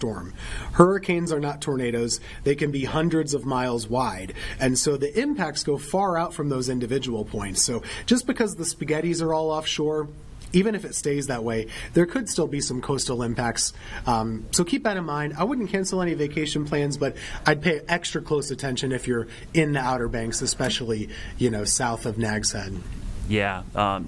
storm. Hurricanes are not tornadoes. They can be hundreds of miles wide. And so the impacts go far out from those individual points. So just because the spaghettis are all offshore, even if it stays that way, there could still be some coastal impacts. So keep that in mind. I wouldn't cancel any vacation plans, but I'd pay extra close attention if you're in the Outer Banks, especially, south of Nags Head. Yeah,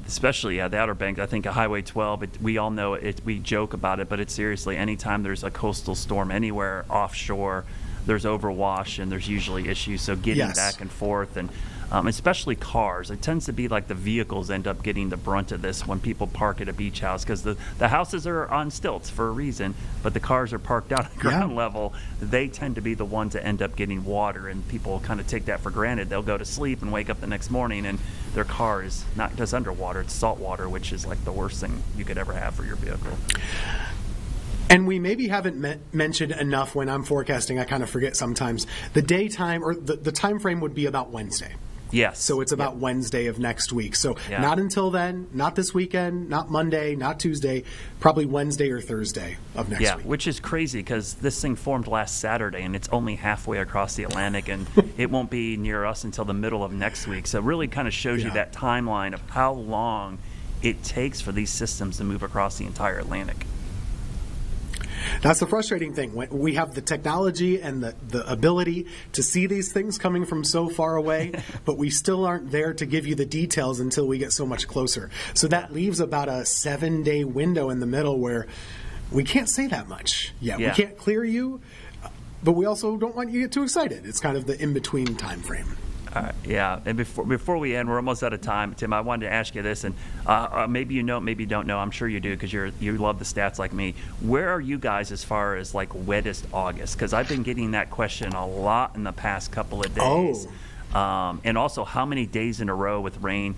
especially the Outer Banks. I think Highway 12, we all know it, we joke about it, but it's seriously, anytime there's a coastal storm anywhere offshore, there's overwash and there's usually issues. So getting back and forth, and especially cars, it tends to be like the vehicles end up getting the brunt of this when people park at a beach house, because the houses are on stilts for a reason, but the cars are parked out at ground level. They tend to be the ones that end up getting water, and people kind of take that for granted. They'll go to sleep and wake up the next morning and their car is not just underwater, it's salt water, which is like the worst thing you could ever have for your vehicle. And we maybe haven't mentioned enough when I'm forecasting, I kind of forget sometimes, the daytime or the time frame would be about Wednesday. Yes. So it's about Wednesday of next week. So not until then, not this weekend, not Monday, not Tuesday, probably Wednesday or Thursday of next week. Yeah, which is crazy because this thing formed last Saturday and it's only halfway across the Atlantic, and it won't be near us until the middle of next week. So it really kind of shows you that timeline of how long it takes for these systems to move across the entire Atlantic. That's the frustrating thing. When we have the technology and the ability to see these things coming from so far away, but we still aren't there to give you the details until we get so much closer. So that leaves about a 7-day window in the middle where we can't say that much yet. We can't clear you, but we also don't want you to get too excited. It's kind of the in-between time frame. And before we end, we're almost out of time. Tim, I wanted to ask you this, and maybe you know, maybe you don't know. I'm sure you do because you love the stats like me. Where are you guys as far as like wettest August? Because I've been getting that question a lot in the past couple of days. And also, how many days in a row with rain?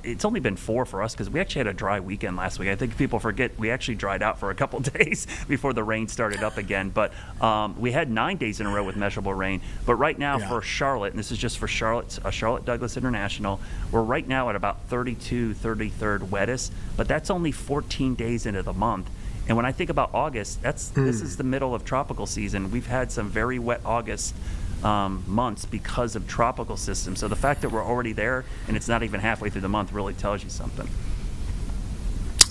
It's only been 4 for us because we actually had a dry weekend last week. I think people forget we actually dried out for a couple days before the rain started up again. But we had 9 days in a row with measurable rain. But right now for Charlotte, and this is just for Charlotte Douglas International, we're right now at about 32, 33rd wettest. But that's only 14 days into the month. And when I think about August, this is the middle of tropical season. We've had some very wet August months because of tropical systems. So the fact that we're already there and it's not even halfway through the month really tells you something.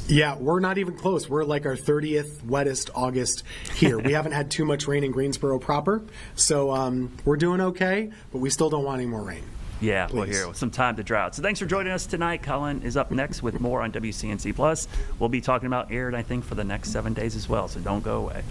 Yeah, we're not even close. We're like our 30th wettest August here. We haven't had too much rain in Greensboro proper, so we're doing okay, but we still don't want any more rain. Yeah, Please. Well, here, some time to drought. So thanks for joining us tonight. Colin is up next with more on WCNC Plus. We'll be talking about air, I think, for the next 7 days as well, so don't go away.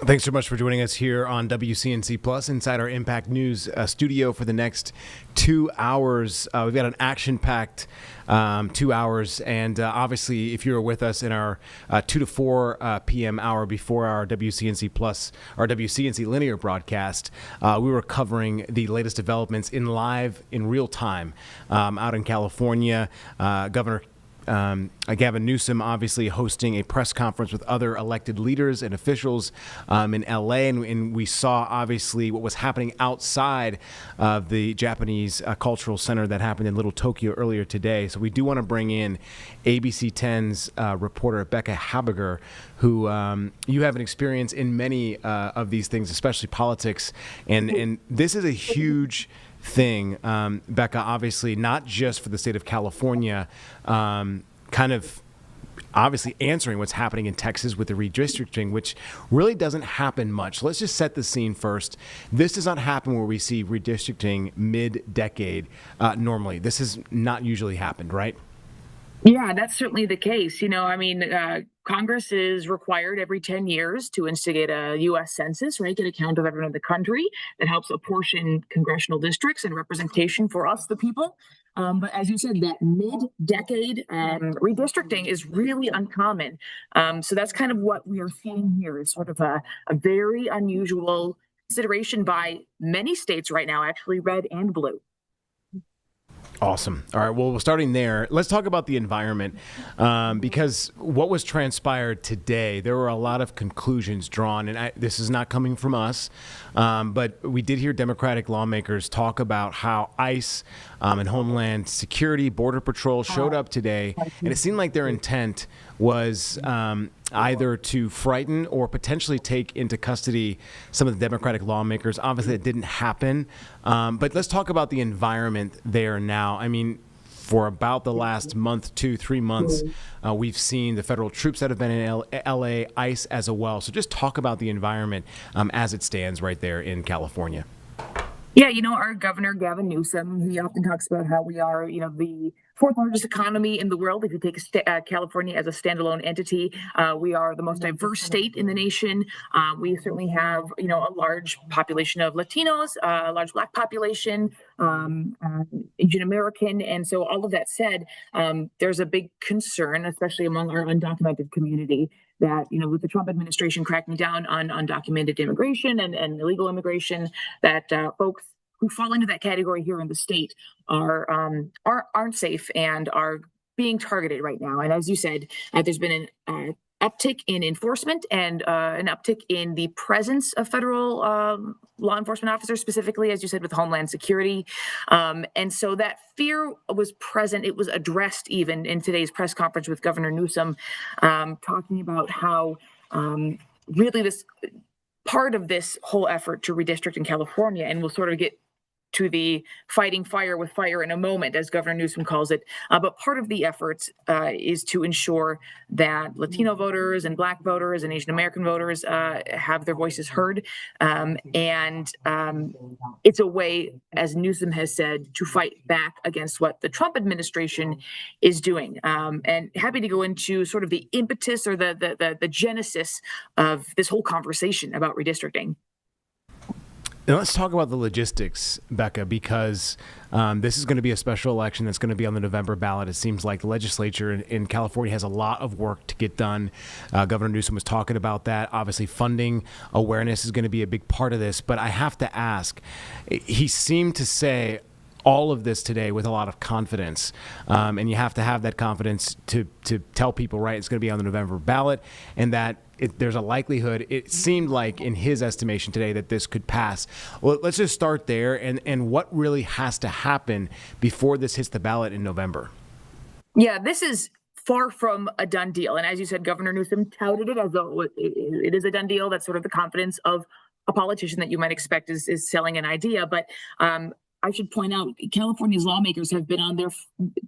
Thanks so much for joining us here on WCNC Plus inside our Impact News studio for the next 2 hours. We've got an action-packed 2 hours, and obviously, if you were with us in our 2 to 4 p.m. hour before our WCNC Plus, our WCNC linear broadcast, we were covering the latest developments in real time out in California. Governor Gavin Newsom obviously hosting a press conference with other elected leaders and officials in LA, and we saw obviously what was happening outside of the Japanese Cultural Center that happened in Little Tokyo earlier today. So we do want to bring in ABC 10's reporter Becca Habiger, who you have an experience in many of these things, especially politics, and this is a huge thing, Becca, obviously not just for the state of California, kind of obviously answering what's happening in Texas with the redistricting, which really doesn't happen much. Let's just set the scene first. This does not happen where we see redistricting mid-decade normally. This has not usually happened, right? Yeah, that's certainly the case. Congress is required every 10 years to instigate a U.S. census, right? Get a count of everyone in the country that helps apportion congressional districts and representation for us, the people. But as you said, that mid-decade redistricting is really uncommon. So that's kind of what we are seeing here is sort of a very unusual consideration by many states right now, actually red and blue. Awesome. All right. Well, starting there, let's talk about the environment because what was transpired today, there were a lot of conclusions drawn, and this is not coming from us, but we did hear Democratic lawmakers talk about how ICE and Homeland Security, Border Patrol showed up today, and it seemed like their intent was either to frighten or potentially take into custody some of the Democratic lawmakers. Obviously, it didn't happen. But let's talk about the environment there now. I mean, for about the last month, 2-3 months, we've seen the federal troops that have been in LA, ICE as well. So just talk about the environment as it stands right there in California. Yeah, our governor, Gavin Newsom, he often talks about how we are, the fourth largest economy in the world. If you take California as a standalone entity, we are the most diverse state in the nation. We certainly have, a large population of Latinos, a large Black population, Asian American. And so all of that said, there's a big concern, especially among our undocumented community, that, with the Trump administration cracking down on undocumented immigration and illegal immigration, that folks who fall into that category here in the state aren't safe and are being targeted right now. And as you said, there's been an uptick in enforcement and an uptick in the presence of federal law enforcement officers, specifically, as you said, with Homeland Security. And so that fear was present. It was addressed even in today's press conference with Governor Newsom, talking about how really this part of this whole effort to redistrict in California, and we'll sort of get to the fighting fire with fire in a moment, as Governor Newsom calls it. But part of the efforts is to ensure that Latino voters and Black voters and Asian American voters have their voices heard. And it's a way, as Newsom has said, to fight back against what the Trump administration is doing. And happy to go into sort of the impetus or the genesis of this whole conversation about redistricting. Now let's talk about the logistics, Becca, because this is going to be a special election that's going to be on the November ballot. It seems like the legislature in California has a lot of work to get done. Governor Newsom was talking about that. Obviously, funding awareness is going to be a big part of this. But I have to ask, he seemed to say all of this today with a lot of confidence. And you have to have that confidence to tell people, right, it's going to be on the November ballot, and that there's a likelihood, it seemed like in his estimation today, that this could pass. Well, let's just start there, and what really has to happen before this hits the ballot in November? Yeah, this is far from a done deal. And as you said, Governor Newsom touted it as though it is a done deal. That's sort of the confidence of a politician that you might expect is selling an idea. But I should point out, California's lawmakers have been on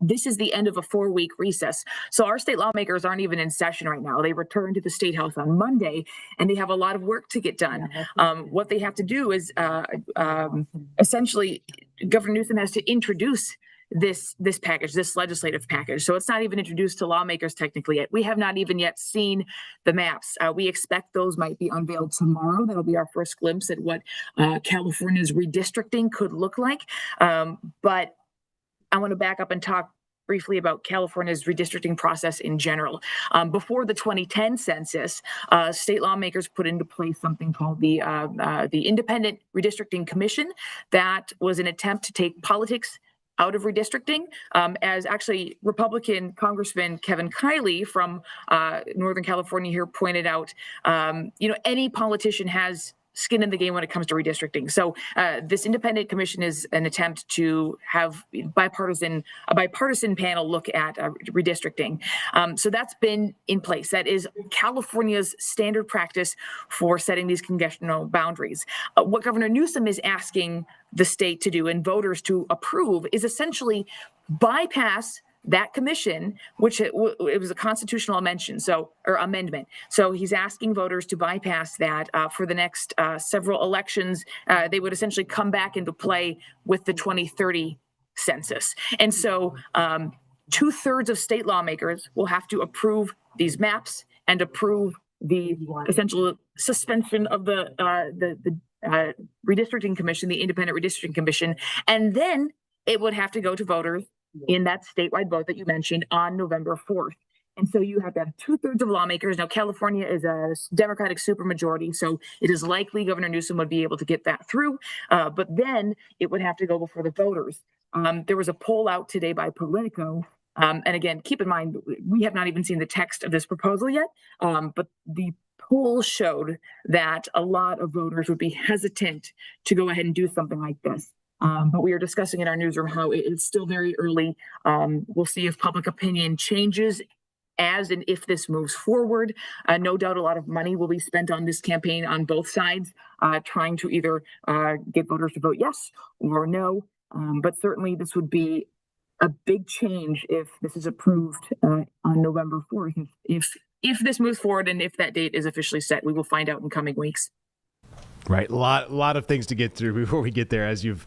this is the end of a 4-week recess. So our state lawmakers aren't even in session right now. They return to the State House on Monday, and they have a lot of work to get done. What they have to do is essentially, Governor Newsom has to introduce this package, this legislative package. So it's not even introduced to lawmakers technically yet. We have not even yet seen the maps. We expect those might be unveiled tomorrow. That'll be our first glimpse at what California's redistricting could look like. But I want to back up and talk briefly about California's redistricting process in general. Before the 2010 census, state lawmakers put into place something called the Independent Redistricting Commission. That was an attempt to take politics out of redistricting, as actually Republican Congressman Kevin Kiley from Northern California here pointed out. Any politician has skin in the game when it comes to redistricting. So this independent commission is an attempt to have a bipartisan panel look at redistricting. So that's been in place. That is California's standard practice for setting these congressional boundaries. What Governor Newsom is asking the state to do and voters to approve is essentially bypass that commission, which it was a constitutional amendment. So he's asking voters to bypass that for the next several elections. They would essentially come back into play with the 2030 census. And so 2/3 of state lawmakers will have to approve these maps and approve the essential suspension of the redistricting commission, the independent redistricting commission. And then it would have to go to voters in that statewide vote that you mentioned on November 4th. And so you have to have 2/3 of lawmakers. Now, California is a Democratic supermajority, so it is likely Governor Newsom would be able to get that through. But then it would have to go before the voters. There was a poll out today by Politico. And again, keep in mind, we have not even seen the text of this proposal yet. But the poll showed that a lot of voters would be hesitant to go ahead and do something like this. But we are discussing in our newsroom how it's still very early. We'll see if public opinion changes as and if this moves forward. No doubt a lot of money will be spent on this campaign on both sides, trying to either get voters to vote yes or no. But certainly this would be a big change if this is approved on November 4th. If this moves forward and if that date is officially set, we will find out in coming weeks. Right. A lot of things to get through before we get there, as you've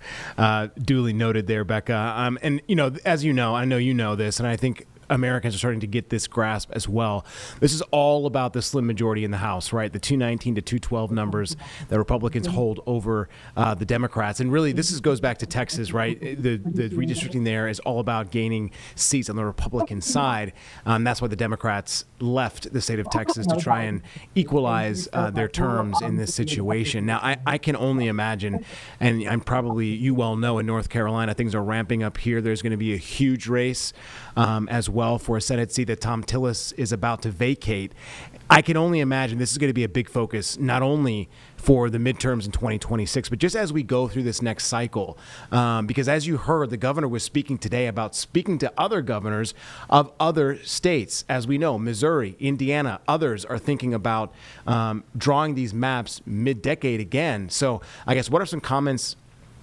duly noted there, Becca. And, as you know, I know you know this, and I think Americans are starting to get this grasp as well. This is all about the slim majority in the House, right? The 219 to 212 numbers that Republicans hold over the Democrats. And really, this goes back to Texas, right? The redistricting there is all about gaining seats on the Republican side. That's why the Democrats left the state of Texas to try and equalize their terms in this situation. Now, I can only imagine, and you well know in North Carolina, things are ramping up here. There's going to be a huge race as well for a Senate seat that Tom Tillis is about to vacate. I can only imagine this is going to be a big focus, not only for the midterms in 2026, but just as we go through this next cycle. Because as you heard, the governor was speaking today about speaking to other governors of other states. As we know, Missouri, Indiana, others are thinking about drawing these maps mid-decade again. So I guess what are some comments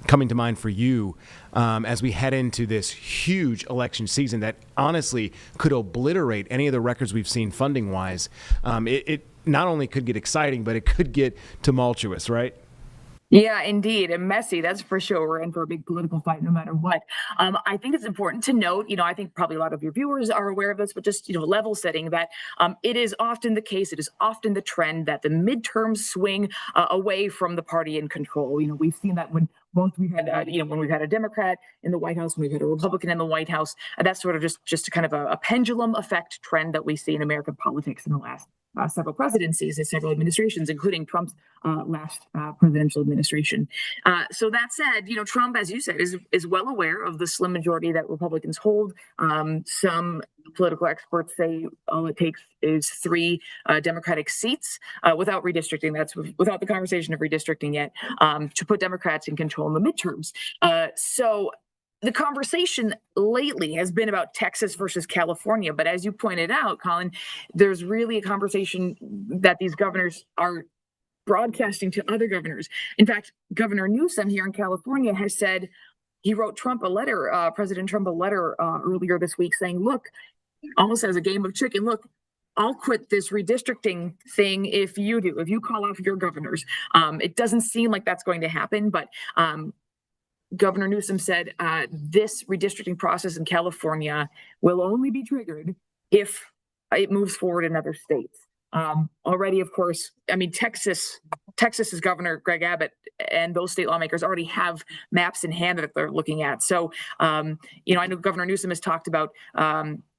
coming to mind for you as we head into this huge election season that honestly could obliterate any of the records we've seen funding-wise? It not only could get exciting, but it could get tumultuous, right? Yeah, indeed. And messy, that's for sure. We're in for a big political fight no matter what. I think it's important to note, I think probably a lot of your viewers are aware of this, but just, level setting that it is often the case, it is often the trend that the midterms swing away from the party in control. We've seen that when both we've had, when we've had a Democrat in the White House, when we've had a Republican in the White House, that's sort of just a kind of a pendulum effect trend that we see in American politics in the last several presidencies and several administrations, including Trump's last presidential administration. So that said, Trump, as you said, is well aware of the slim majority that Republicans hold. Some political experts say all it takes is 3 Democratic seats without redistricting. That's without the conversation of redistricting yet, to put Democrats in control in the midterms. So the conversation lately has been about Texas versus California. But as you pointed out, Colin, there's really a conversation that these governors are broadcasting to other governors. In fact, Governor Newsom here in California has said, he wrote Trump a letter, President Trump a letter earlier this week saying, look, almost as a game of chicken, look, I'll quit this redistricting thing if you do, if you call off your governors. It doesn't seem like that's going to happen, but Governor Newsom said this redistricting process in California will only be triggered if it moves forward in other states. Already, of course, I mean, Texas's Governor Greg Abbott and those state lawmakers already have maps in hand that they're looking at. So, I know Governor Newsom has talked about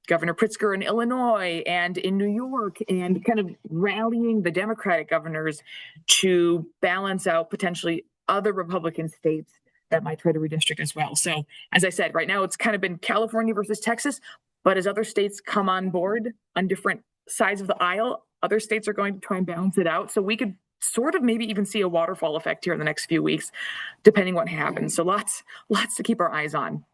Governor Pritzker in Illinois and in New York, and kind of rallying the Democratic governors to balance out potentially other Republican states that might try to redistrict as well. So, as I said, right now it's kind of been California versus Texas, but as other states come on board on different sides of the aisle, other states are going to try and balance it out. So we could sort of maybe even see a waterfall effect here in the next few weeks, depending what happens. So lots to keep our eyes on.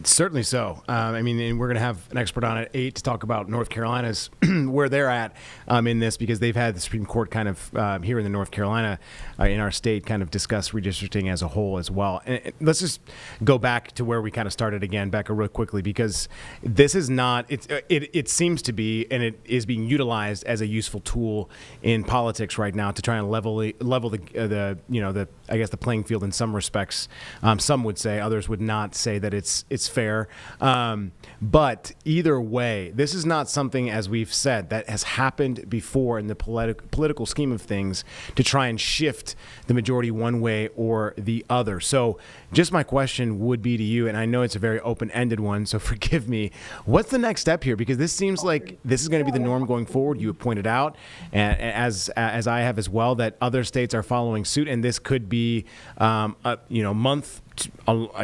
Certainly so. And we're going to have an expert on at 8 to talk about North Carolina's where they're at in this, because they've had the Supreme Court kind of here in the North Carolina in our state kind of discuss redistricting as a whole as well. And let's just go back to where we kind of started again, Becca, real quickly, because this is not. It seems to be, and it is being utilized as a useful tool in politics right now to try and level the I guess the playing field in some respects. Some would say, others would not say that it's fair. But either way, this is not something, as we've said, that has happened before in the political scheme of things to try and shift the majority one way or the other. So just my question would be to you, and I know it's a very open-ended one, so forgive me. What's the next step here? Because this seems like this is going to be the norm going forward. You have pointed out, as I have as well, that other states are following suit, and this could be a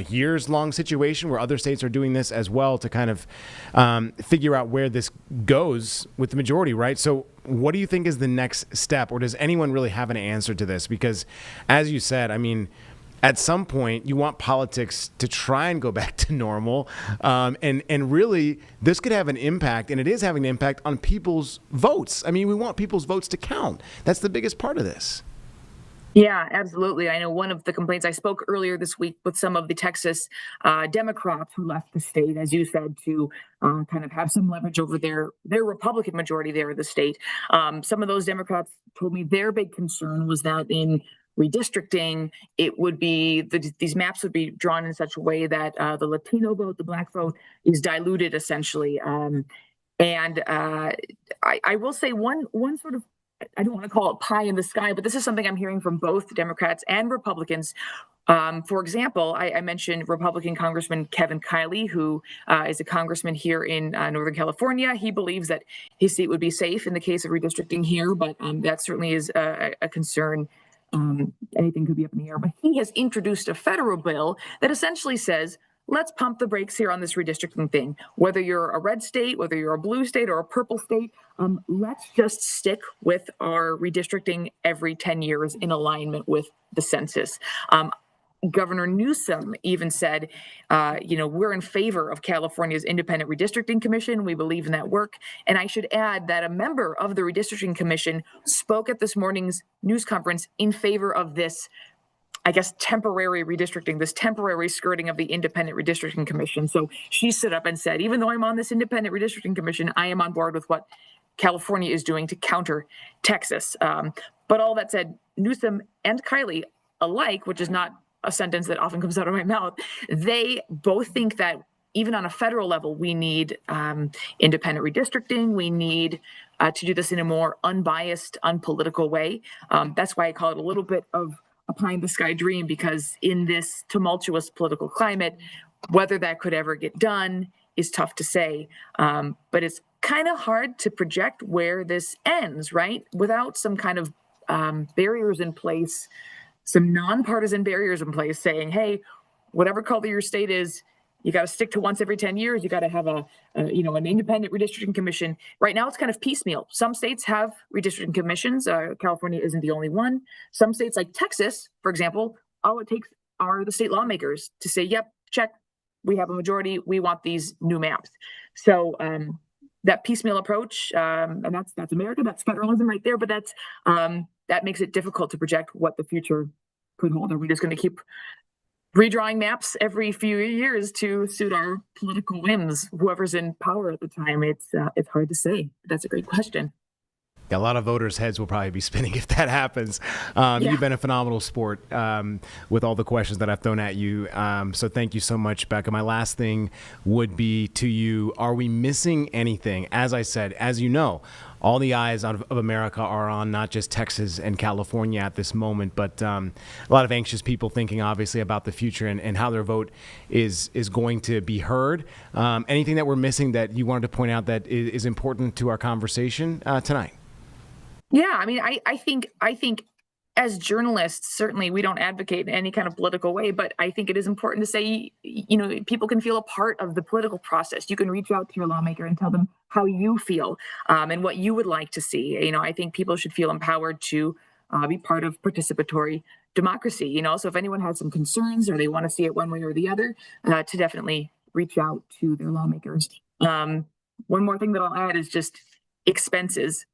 years long situation where other states are doing this as well to kind of figure out where this goes with the majority, right? So what do you think is the next step, or does anyone really have an answer to this? Because as you said, I mean, at some point you want politics to try and go back to normal, and really this could have an impact, and it is having an impact on people's votes. I mean, we want people's votes to count. That's the biggest part of this. Yeah, absolutely. I know one of the complaints, I spoke earlier this week with some of the Texas Democrats who left the state, as you said, to kind of have some leverage over their Republican majority there in the state. Some of those Democrats told me their big concern was that in redistricting, it would be these maps would be drawn in such a way that the Latino vote, the Black vote, is diluted essentially. I will say one sort of, I don't want to call it pie in the sky, but this is something I'm hearing from both Democrats and Republicans. For example, I mentioned Republican Congressman Kevin Kiley, who is a congressman here in Northern California. He believes that his seat would be safe in the case of redistricting here, but that certainly is a concern. Anything could be up in the air. But he has introduced a federal bill that essentially says, let's pump the brakes here on this redistricting thing. Whether you're a red state, whether you're a blue state or a purple state, let's just stick with our redistricting every 10 years in alignment with the census. Governor Newsom even said, we're in favor of California's independent redistricting commission. We believe in that work. And I should add that a member of the redistricting commission spoke at this morning's news conference in favor of this, I guess, temporary redistricting, this temporary skirting of the Independent Redistricting Commission. So she stood up and said, even though I'm on this Independent Redistricting Commission, I am on board with what California is doing to counter Texas. But all that said, Newsom and Kiley alike, which is not a sentence that often comes out of my mouth, they both think that even on a federal level, we need independent redistricting. We need to do this in a more unbiased, unpolitical way. That's why I call it a little bit of a pie in the sky dream, because in this tumultuous political climate, whether that could ever get done is tough to say. But it's kind of hard to project where this ends, right? Without some kind of barriers in place, some nonpartisan barriers in place saying, hey, whatever color your state is, you got to stick to once every 10 years. You got to have an independent redistricting commission. Right now, it's kind of piecemeal. Some states have redistricting commissions. California isn't the only one. Some states like Texas, for example, all it takes are the state lawmakers to say, yep, check, we have a majority. We want these new maps. So that piecemeal approach, and that's America, that's federalism right there. But that makes it difficult to project what the future could hold. Are we just going to keep redrawing maps every few years to suit our political whims, whoever's in power at the time? It's hard to say. That's a great question. Yeah, a lot of voters' heads will probably be spinning if that happens. You've been a phenomenal sport with all the questions that I've thrown at you. So thank you so much, Becca. My last thing would be to you, are we missing anything? As I said, as you know, all the eyes of America are on not just Texas and California at this moment, but a lot of anxious people thinking, obviously, about the future and how their vote is going to be heard. Anything that we're missing that you wanted to point out that is important to our conversation tonight? Yeah, I mean, I think as journalists, certainly we don't advocate in any kind of political way, but I think it is important to say, people can feel a part of the political process. You can reach out to your lawmaker and tell them how you feel and what you would like to see. I think people should feel empowered to be part of participatory democracy. So if anyone has some concerns or they want to see it one way or the other, to definitely reach out to their lawmakers. One more thing that I'll add is just expenses.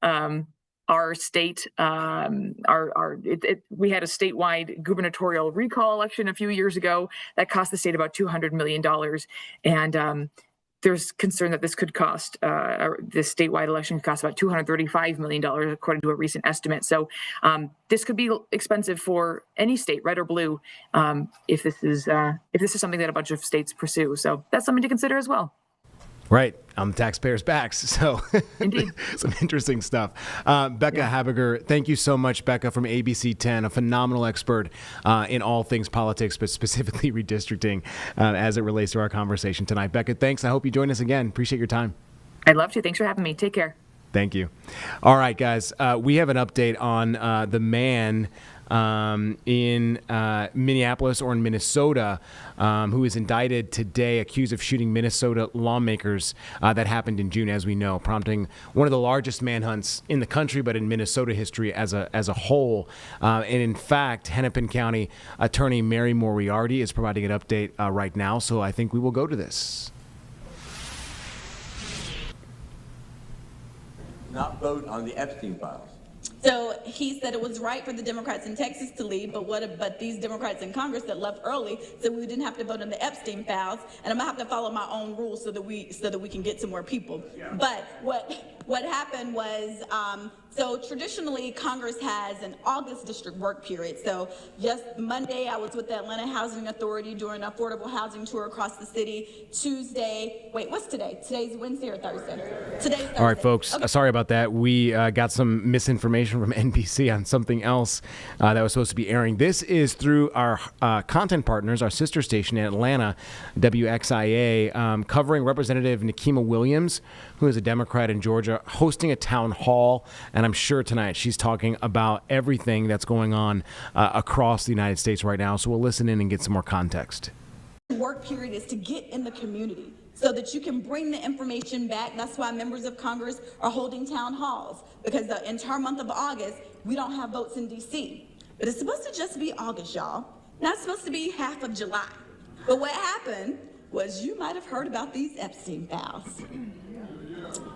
Our state, we had a statewide gubernatorial recall election a few years ago that cost the state about $200 million. And there's concern that this could cost, this statewide election could cost about $235 million, according to a recent estimate. So this could be expensive for any state, red or blue, if this is something that a bunch of states pursue. So that's something to consider as well. Right. On the taxpayers' backs. So Indeed. Some interesting stuff. Becca Habiger, thank you so much, Becca, from ABC 10, a phenomenal expert in all things politics, but specifically redistricting as it relates to our conversation tonight. Becca, thanks. I hope you join us again. Appreciate your time. I'd love to. Thanks for having me. Take care. Thank you. All right, guys. We have an update on the man in Minneapolis or in Minnesota who is indicted today, accused of shooting Minnesota lawmakers that happened in June, as we know, prompting one of the largest manhunts in the country, but in Minnesota history as a whole. And in fact, Hennepin County Attorney Mary Moriarty is providing an update right now, so I think we will go to this. Not vote on the Epstein files. So he said it was right for the Democrats in Texas to leave, but these Democrats in Congress that left early said we didn't have to vote on the Epstein files, and I'm gonna have to follow my own rules so that we can get some more people. Yeah. But what happened was, so traditionally Congress has an August district work period. So just Monday I was with the Atlanta Housing Authority doing an affordable housing tour across the city. Tuesday, wait, what's today? Today's Wednesday or Thursday? Today's Thursday. All right, folks, okay. Sorry about that. We got some misinformation from NBC on something else that was supposed to be airing. This is through our content partners, our sister station in Atlanta, WXIA, covering Representative Nikema Williams, who is a Democrat in Georgia, hosting a town hall. And I'm sure tonight she's talking about everything that's going on across the United States right now. So we'll listen in and get some more context. Work period is to get in the community so that you can bring the information back. That's why members of Congress are holding town halls, because the entire month of August, we don't have votes in D.C. But it's supposed to just be August, y'all. Not supposed to be half of July. But what happened was, you might have heard about these Epstein files.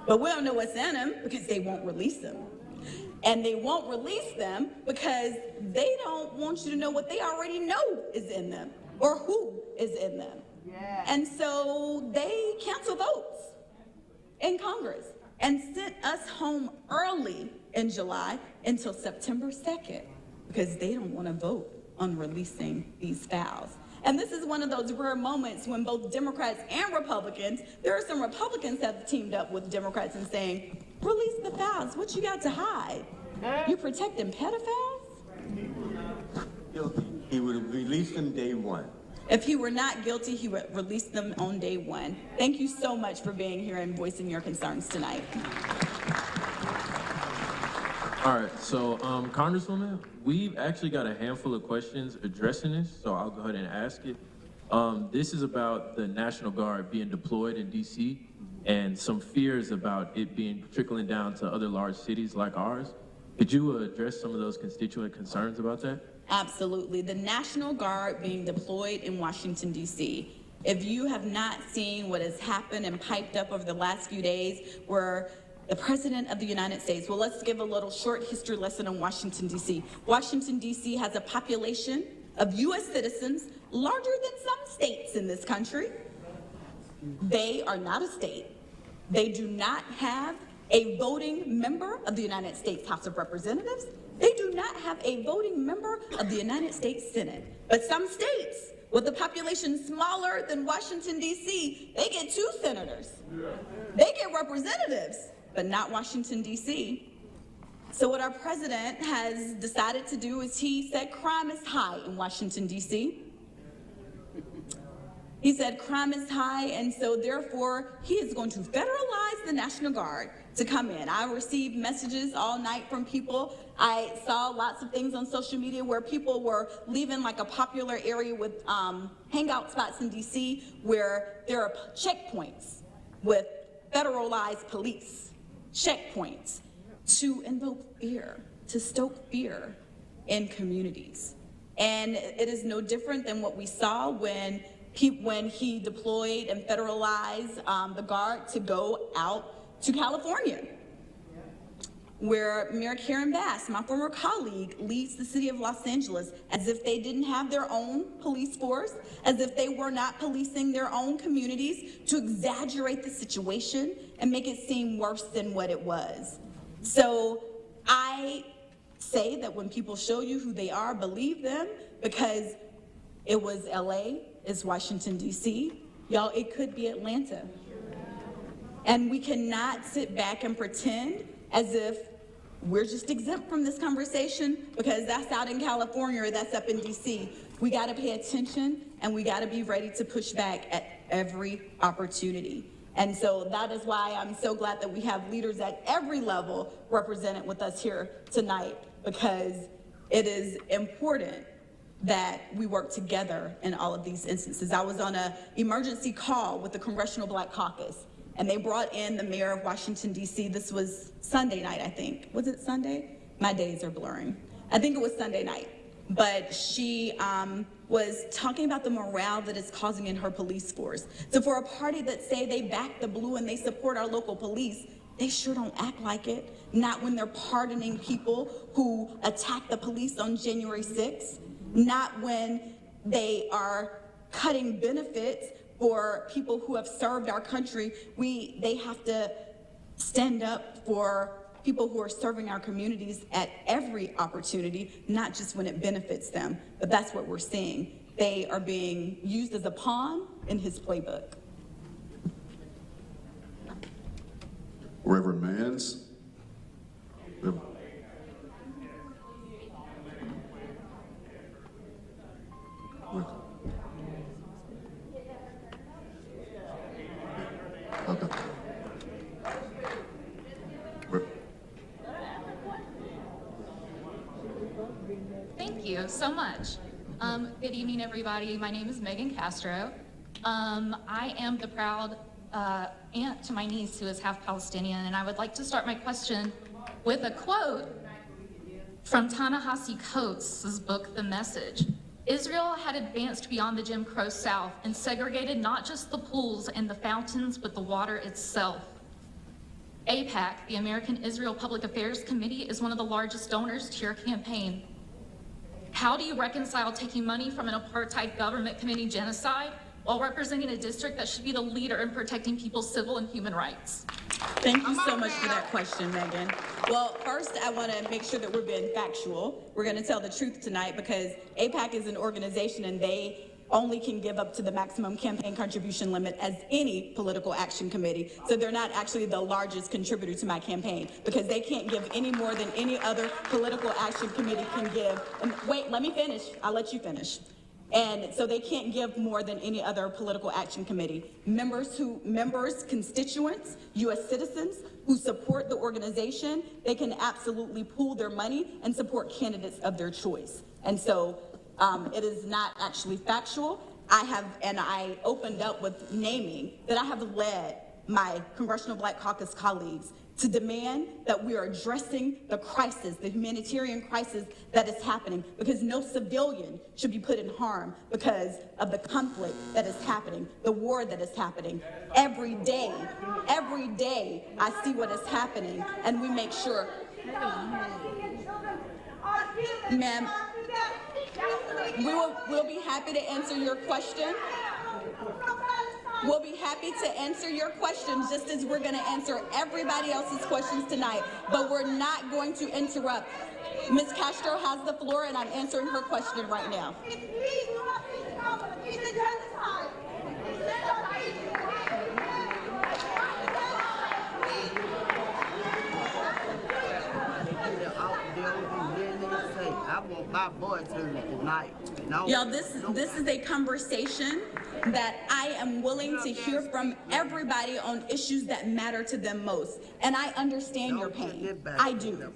But we don't know what's in them because they won't release them. And they won't release them because they don't want you to know what they already know is in them or who is in them. Yeah. And so they cancel votes in Congress and sent us home early in July until September 2nd because they don't want to vote on releasing these files. And this is one of those rare moments when both Democrats and Republicans, there are some Republicans that have teamed up with Democrats and saying, release the files, what you got to hide? You protecting pedophiles? Guilty. He would have released them day one. If he were not guilty, he would release them on day one. Thank you so much for being here and voicing your concerns tonight. All right, so Congresswoman, we've actually got a handful of questions addressing this, so I'll go ahead and ask it. This is about the National Guard being deployed in D.C. and some fears about it being trickling down to other large cities like ours. Could you address some of those constituent concerns about that? Absolutely. The National Guard being deployed in Washington, D.C. If you have not seen what has happened and piped up over the last few days where the President of the United States, well, let's give a little short history lesson on Washington, D.C. Washington, D.C. has a population of U.S. citizens larger than some states in this country. They are not a state. They do not have a voting member of the United States House of Representatives. They do not have a voting member of the United States Senate. But some states with a population smaller than Washington, D.C., they get 2 senators. They get representatives, but not Washington, D.C. So what our president has decided to do is he said crime is high in Washington, D.C. He said crime is high, and so therefore he is going to federalize the National Guard to come in. I received messages all night from people. I saw lots of things on social media where people were leaving like a popular area with hangout spots in DC where there are checkpoints with federalized police, checkpoints to invoke fear, to stoke fear in communities. And it is no different than what we saw when he deployed and federalized the Guard to go out to California, where Mayor Karen Bass, my former colleague, leads the city of Los Angeles as if they didn't have their own police force, as if they were not policing their own communities, to exaggerate the situation and make it seem worse than what it was. So I say that when people show you who they are, believe them, because it was LA, it's Washington, D.C. Y'all, it could be Atlanta. And we cannot sit back and pretend as if we're just exempt from this conversation because that's out in California or that's up in DC. We gotta pay attention and we gotta be ready to push back at every opportunity. And so that is why I'm so glad that we have leaders at every level represented with us here tonight, because it is important that we work together in all of these instances. I was on an emergency call with the Congressional Black Caucus, and they brought in the mayor of Washington, D.C. This was Sunday night, I think. Was it Sunday? My days are blurring. I think it was Sunday night. But she was talking about the morale that it's causing in her police force. So for a party that say they back the blue and they support our local police, they sure don't act like it. Not when they're pardoning people who attacked the police on January 6th. Not when they are cutting benefits for people who have served our country. They have to stand up for people who are serving our communities at every opportunity, not just when it benefits them. But that's what we're seeing. They are being used as a pawn in his playbook. Reverend Manns. Okay. Thank you so much. Good evening, everybody. My name is Megan Castro. I am the proud aunt to my niece who is half Palestinian, and I would like to start my question with a quote from Ta-Nehisi Coates' book, The Message. Israel had advanced beyond the Jim Crow South and segregated not just the pools and the fountains, but the water itself. AIPAC, the American Israel Public Affairs Committee, is one of the largest donors to your campaign. How do you reconcile taking money from an apartheid government committing genocide while representing a district that should be the leader in protecting people's civil and human rights? Thank you so much for that question, Megan. Well, first, I want to make sure that we're being factual. We're going to tell the truth tonight because AIPAC is an organization and they only can give up to the maximum campaign contribution limit as any political action committee. So they're not actually the largest contributor to my campaign because they can't give any more than any other political action committee can give. And wait, let me finish. I'll let you finish. And so they can't give more than any other political action committee. Members, constituents, U.S. citizens who support the organization, they can absolutely pool their money and support candidates of their choice. And so it is not actually factual. I opened up with naming that I have led my Congressional Black Caucus colleagues to demand that we are addressing the crisis, the humanitarian crisis that is happening, because no civilian should be put in harm because of the conflict that is happening, the war that is happening. Every day, I see what is happening, and we make sure. Ma'am, we'll be happy to answer your question. We'll be happy to answer your questions just as we're going to answer everybody else's questions tonight, but we're not going to interrupt. Ms. Castro has the floor, and I'm answering her question right now. I want my voice heard tonight. Y'all, this is a conversation that I am willing to hear from everybody on issues that matter to them most. And I understand your pain. I do.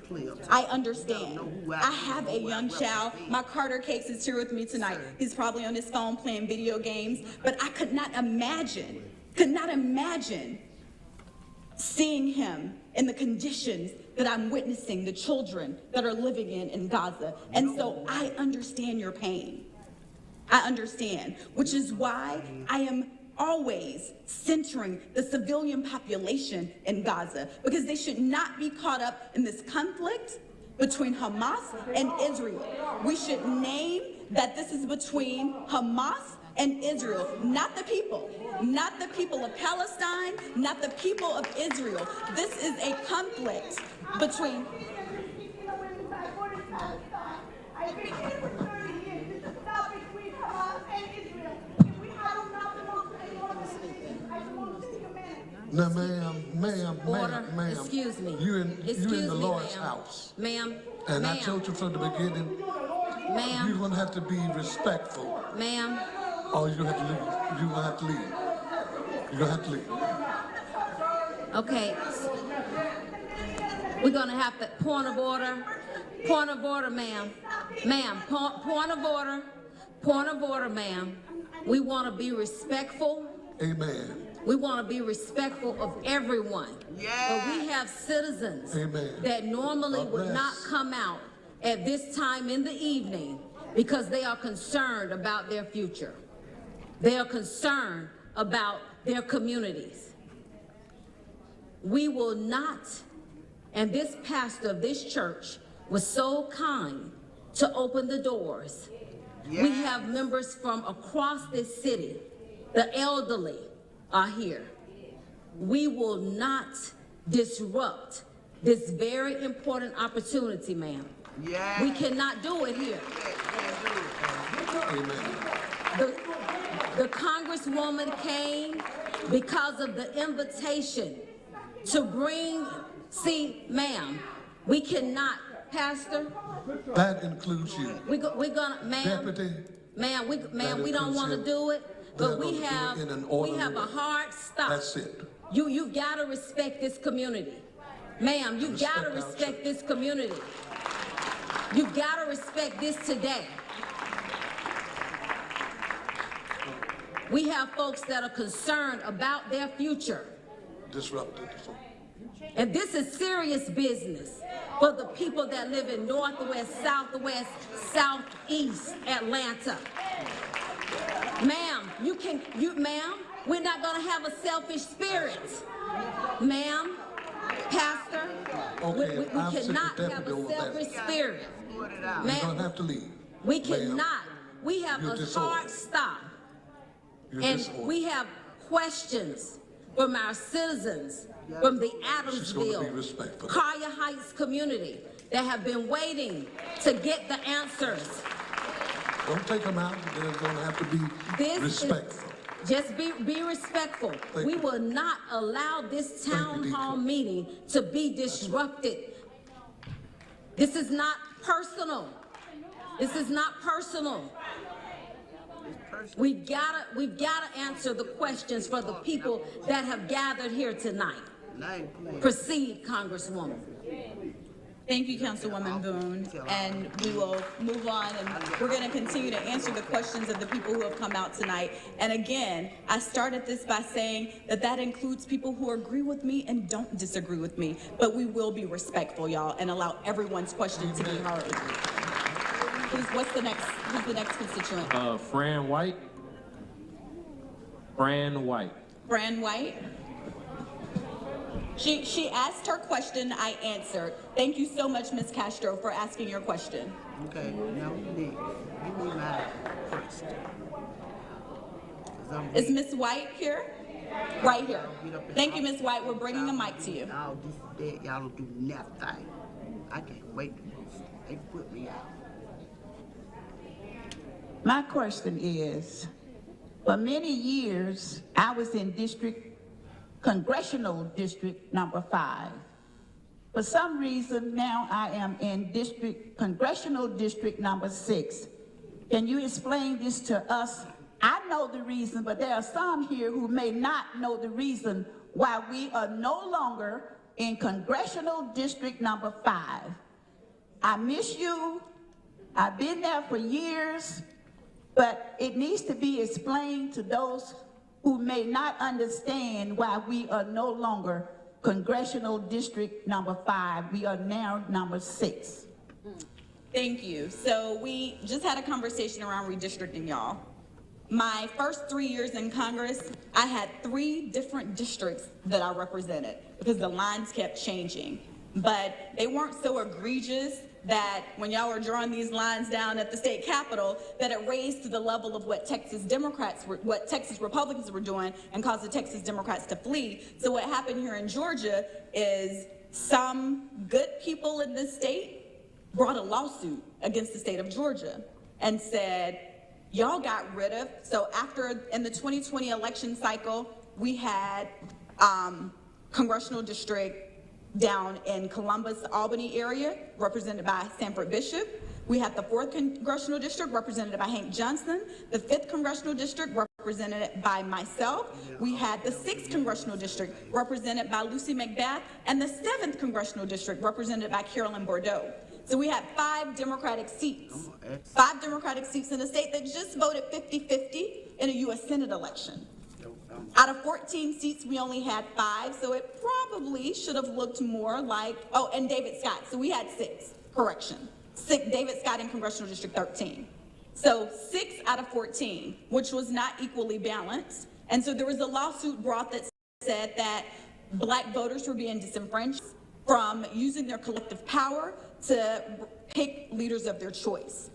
I understand. I have a young child. My Carter Cakes is here with me tonight. He's probably on his phone playing video games. But I could not imagine seeing him in the conditions that I'm witnessing the children that are living in Gaza. And so I understand your pain. I understand, which is why I am always centering the civilian population in Gaza, because they should not be caught up in this conflict between Hamas and Israel. We should name that this is between Hamas and Israel, not the people of Palestine, not the people of Israel. This is a conflict between. No, ma'am. Excuse me. You in the Lord's house. Ma'am. And I told you from the beginning, ma'am, you're gonna have to be respectful. Ma'am. Oh, you're gonna have to leave. You're gonna have to leave. You're gonna have to leave. Okay. We're gonna have to, point of order, ma'am. Ma'am, point of order, ma'am. We want to be respectful. Amen. We want to be respectful of everyone. Yeah. But we have citizens Amen. that normally would not come out at this time in the evening because they are concerned about their future. They are concerned about their communities. We will not, and this pastor of this church was so kind to open the doors. Yeah. We have members from across this city. The elderly are here. We will not disrupt this very important opportunity, ma'am. Yeah. We cannot do it here. Amen. The Congresswoman came because of the invitation to bring, see, ma'am, we cannot, Pastor. That includes you. We're gonna, ma'am. Deputy. Ma'am, we don't want to do it, but we have a hard stop. That's it. You've got to respect this community. Ma'am, you've got to respect this community. You've got to respect this today. We have folks that are concerned about their future. Disrupted. And this is serious business for the people that live in Northwest, Southwest, Southeast Atlanta. Ma'am, ma'am, we're not going to have a selfish spirit. Ma'am, Pastor, okay, we cannot have a selfish spirit. Ma'am, you don't have to leave. We cannot. We have a hard stop. And we have questions from our citizens from the Adamsville, Collier Heights community that have been waiting to get the answers. Don't take them out. They're going to have to be respectful. Just be respectful. We will not allow this town hall meeting to be disrupted. This is not personal. This is not personal. We've got to answer the questions for the people that have gathered here tonight. Proceed, Congresswoman. Thank you, Councilwoman Boone, and we will move on, and we're going to continue to answer the questions of the people who have come out tonight. And again, I started this by saying that includes people who agree with me and don't disagree with me, but we will be respectful, y'all, and allow everyone's question to be heard. Who's the next constituent? Fran White. Fran White. Fran White. She asked her question, I answered. Thank you so much, Ms. Castro, for asking your question. Okay, now you need mine first. Because Is Miss White here? Right here. Thank you, Miss White. We're bringing a mic to you. Y'all, this is dead. Y'all don't do nothing. I can't wait to post it. They put me out. My question is, for many years, I was in congressional district number 5. For some reason, now I am in congressional district number 6. Can you explain this to us? I know the reason, but there are some here who may not know the reason why we are no longer in congressional district number 5. I miss you. I've been there for years, but it needs to be explained to those who may not understand why we are no longer congressional district number 5. We are now number 6. Thank you. So we just had a conversation around redistricting, y'all. My first 3 years in Congress, I had 3 different districts that I represented because the lines kept changing. But they weren't so egregious that when y'all were drawing these lines down at the state capitol, that it raised to the level of what Texas Republicans were doing and caused the Texas Democrats to flee. So what happened here in Georgia is some good people in this state brought a lawsuit against the state of Georgia and said, y'all got rid of, so in the 2020 election cycle, we had congressional district down in Columbus, Albany area, represented by Sanford Bishop. We had the 4th Congressional District represented by Hank Johnson, the 5th Congressional District represented by myself. We had the 6th Congressional District represented by Lucy McBath, and the 7th Congressional District represented by Carolyn Bordeaux. So we had 5 Democratic seats, 5 Democratic seats in the state that just voted 50-50 in a U.S. Senate election. Out of 14 seats, we only had 5, so it probably should have looked more like, oh, and David Scott. So we had 6, correction. 6, David Scott in Congressional District 13. So 6 out of 14, which was not equally balanced. And so there was a lawsuit brought that said that Black voters were being disenfranchised from using their collective power to pick leaders of their choice.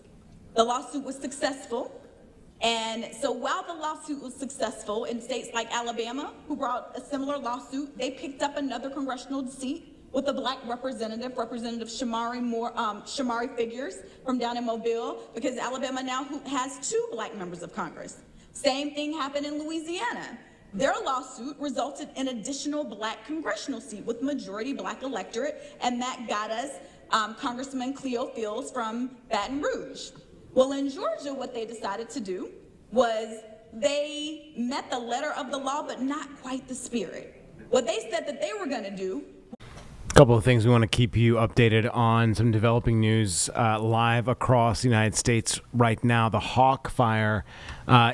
The lawsuit was successful. And so while the lawsuit was successful in states like Alabama, who brought a similar lawsuit, they picked up another congressional seat with a Black representative, Representative Shamari Figures from down in Mobile, because Alabama now has 2 Black members of Congress. Same thing happened in Louisiana. Their lawsuit resulted in additional Black congressional seat with majority Black electorate, and that got us Congressman Cleo Fields from Baton Rouge. Well, in Georgia, what they decided to do was they met the letter of the law, but not quite the spirit. What they said that they were going to do. A couple of things we want to keep you updated on, some developing news live across the United States right now. The Hawk Fire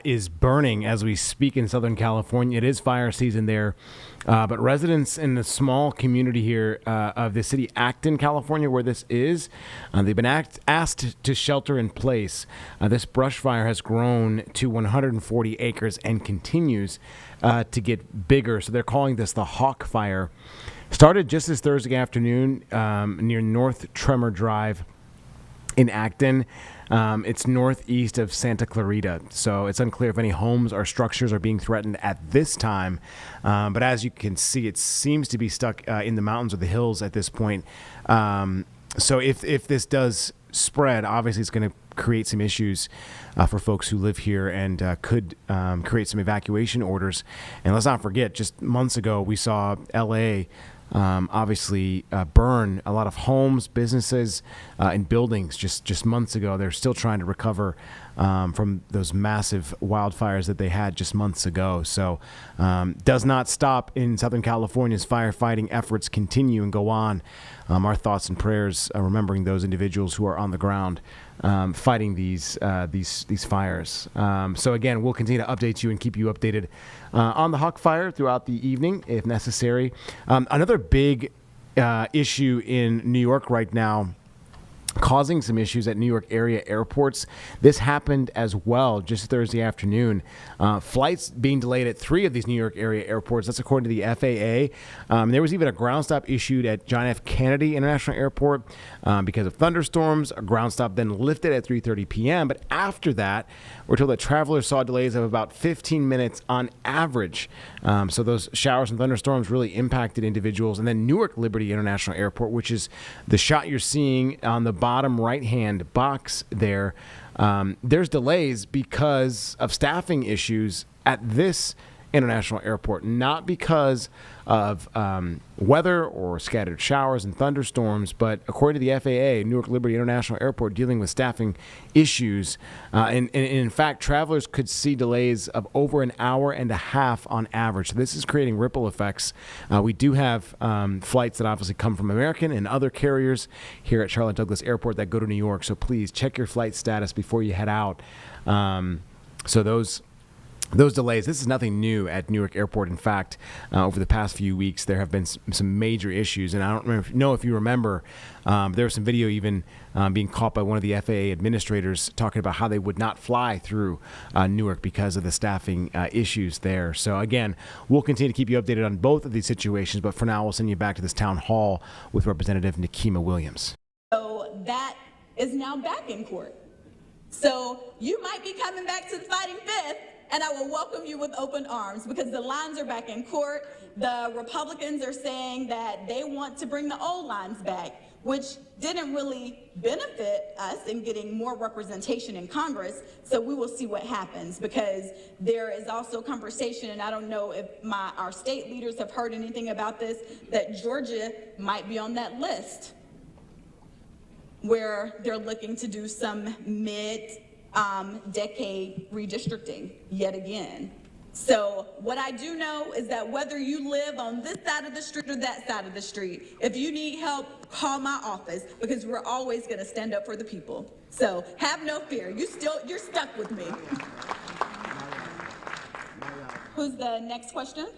is burning as we speak in Southern California. It is fire season there, but residents in the small community here of the city, Acton, California, where this is, they've been asked to shelter in place. This brush fire has grown to 140 acres and continues to get bigger, so they're calling this the Hawk Fire. Started just this Thursday afternoon near North Tremor Drive in Acton. It's northeast of Santa Clarita, so it's unclear if any homes or structures are being threatened at this time. But as you can see, it seems to be stuck in the mountains or the hills at this point. So if this does spread, obviously it's going to create some issues for folks who live here and could create some evacuation orders. And let's not forget, just months ago, we saw L.A. Obviously burn a lot of homes, businesses, and buildings just months ago. They're still trying to recover from those massive wildfires that they had just months ago. So does not stop in Southern California's firefighting efforts continue and go on. Our thoughts and prayers remembering those individuals who are on the ground fighting these fires. So again, we'll continue to update you and keep you updated on the Hawk Fire throughout the evening if necessary. Another big issue in New York right now causing some issues at New York area airports. This happened as well just Thursday afternoon. Flights being delayed at 3 of these New York area airports. That's according to the FAA. There was even a ground stop issued at John F. Kennedy International Airport because of thunderstorms. A ground stop then lifted at 3:30 p.m. But after that, we're told that travelers saw delays of about 15 minutes on average. So those showers and thunderstorms really impacted individuals. And then Newark Liberty International Airport, which is the shot you're seeing on the bottom right-hand box there, there's delays because of staffing issues at this international airport, not because of weather or scattered showers and thunderstorms, but according to the FAA, Newark Liberty International Airport dealing with staffing issues. And in fact, travelers could see delays of over an hour and a half on average. So this is creating ripple effects. We do have flights that obviously come from American and other carriers here at Charlotte Douglas Airport that go to New York. So please check your flight status before you head out. So those delays, this is nothing new at Newark Airport. In fact, over the past few weeks, there have been some major issues. And I don't know if you remember, there was some video even being caught by one of the FAA administrators talking about how they would not fly through Newark because of the staffing issues there. So again, we'll continue to keep you updated on both of these situations. But for now, we'll send you back to this town hall with Representative Nikema Williams. So that is now back in court. So you might be coming back to the Fighting Fifth, and I will welcome you with open arms because the lines are back in court. The Republicans are saying that they want to bring the old lines back, which didn't really benefit us in getting more representation in Congress. So we will see what happens, because there is also conversation, and I don't know if our state leaders have heard anything about this, that Georgia might be on that list where they're looking to do some mid-decade redistricting yet again. So what I do know is that whether you live on this side of the street or that side of the street, if you need help, call my office, because we're always going to stand up for the people. So have no fear. You're stuck with me. Who's the next question?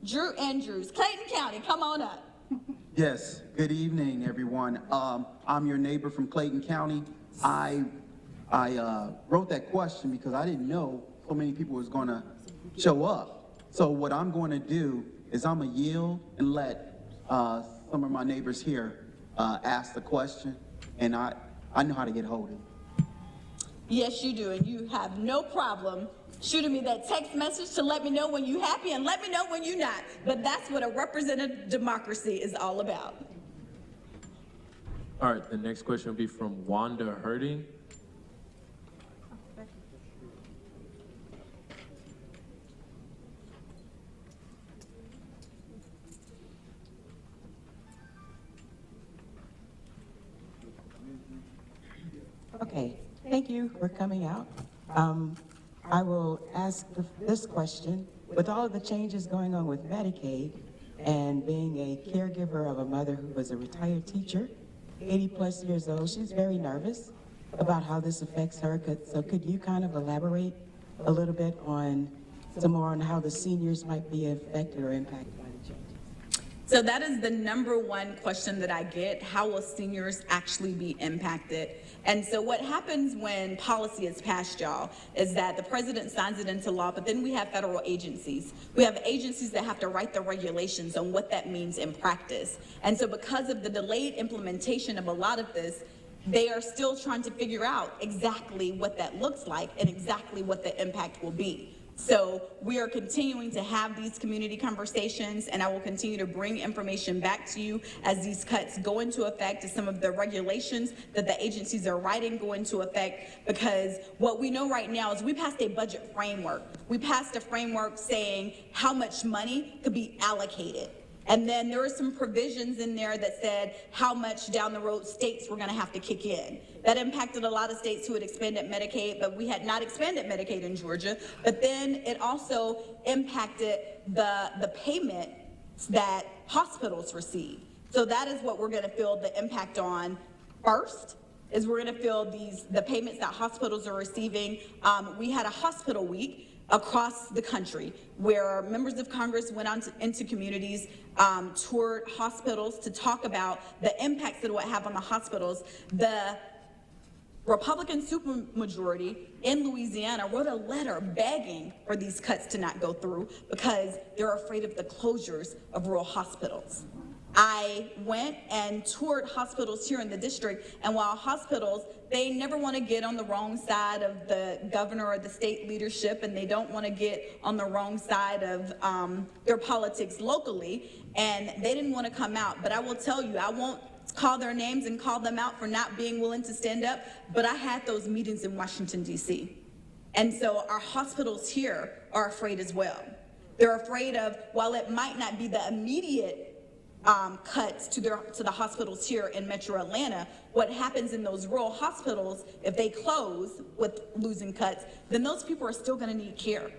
Drew Andrews, Clayton County, come on up. Yes, good evening, everyone. I'm your neighbor from Clayton County. I wrote that question because I didn't know so many people was going to show up. So what I'm going to do is I'm going to yield and let some of my neighbors here ask the question, and I know how to get hold of it. Yes, you do, and you have no problem shooting me that text message to let me know when you're happy and let me know when you're not. But that's what a representative democracy is all about. All right, the next question will be from Wanda Herding. Okay, thank you for coming out. I will ask this question. With all of the changes going on with Medicaid and being a caregiver of a mother who was a retired teacher, 80 plus years old, she's very nervous about how this affects her. So could you kind of elaborate a little bit on some more on how the seniors might be affected or impacted by the changes? So that is the number one question that I get. How will seniors actually be impacted? And so what happens when policy is passed, y'all, is that the president signs it into law, but then we have federal agencies. We have agencies that have to write the regulations on what that means in practice. And so because of the delayed implementation of a lot of this, they are still trying to figure out exactly what that looks like and exactly what the impact will be. So we are continuing to have these community conversations, and I will continue to bring information back to you as these cuts go into effect, as some of the regulations that the agencies are writing go into effect, because what we know right now is we passed a budget framework. We passed a framework saying how much money could be allocated. And then there were some provisions in there that said how much down the road states were going to have to kick in. That impacted a lot of states who had expanded Medicaid, but we had not expanded Medicaid in Georgia. But then it also impacted the payments that hospitals receive. So that is what we're going to feel the impact on first, is we're going to feel the payments that hospitals are receiving. We had a hospital week across the country where members of Congress went on into communities, toured hospitals to talk about the impacts that it would have on the hospitals. The Republican supermajority in Louisiana wrote a letter begging for these cuts to not go through because they're afraid of the closures of rural hospitals. I went and toured hospitals here in the district, and while hospitals, they never want to get on the wrong side of the governor or the state leadership, and they don't want to get on the wrong side of their politics locally, and they didn't want to come out. But I will tell you, I won't call their names and call them out for not being willing to stand up, but I had those meetings in Washington, D.C. And so our hospitals here are afraid as well. They're afraid of, while it might not be the immediate cuts to the hospitals here in Metro Atlanta, what happens in those rural hospitals, if they close with losing cuts, then those people are still going to need care.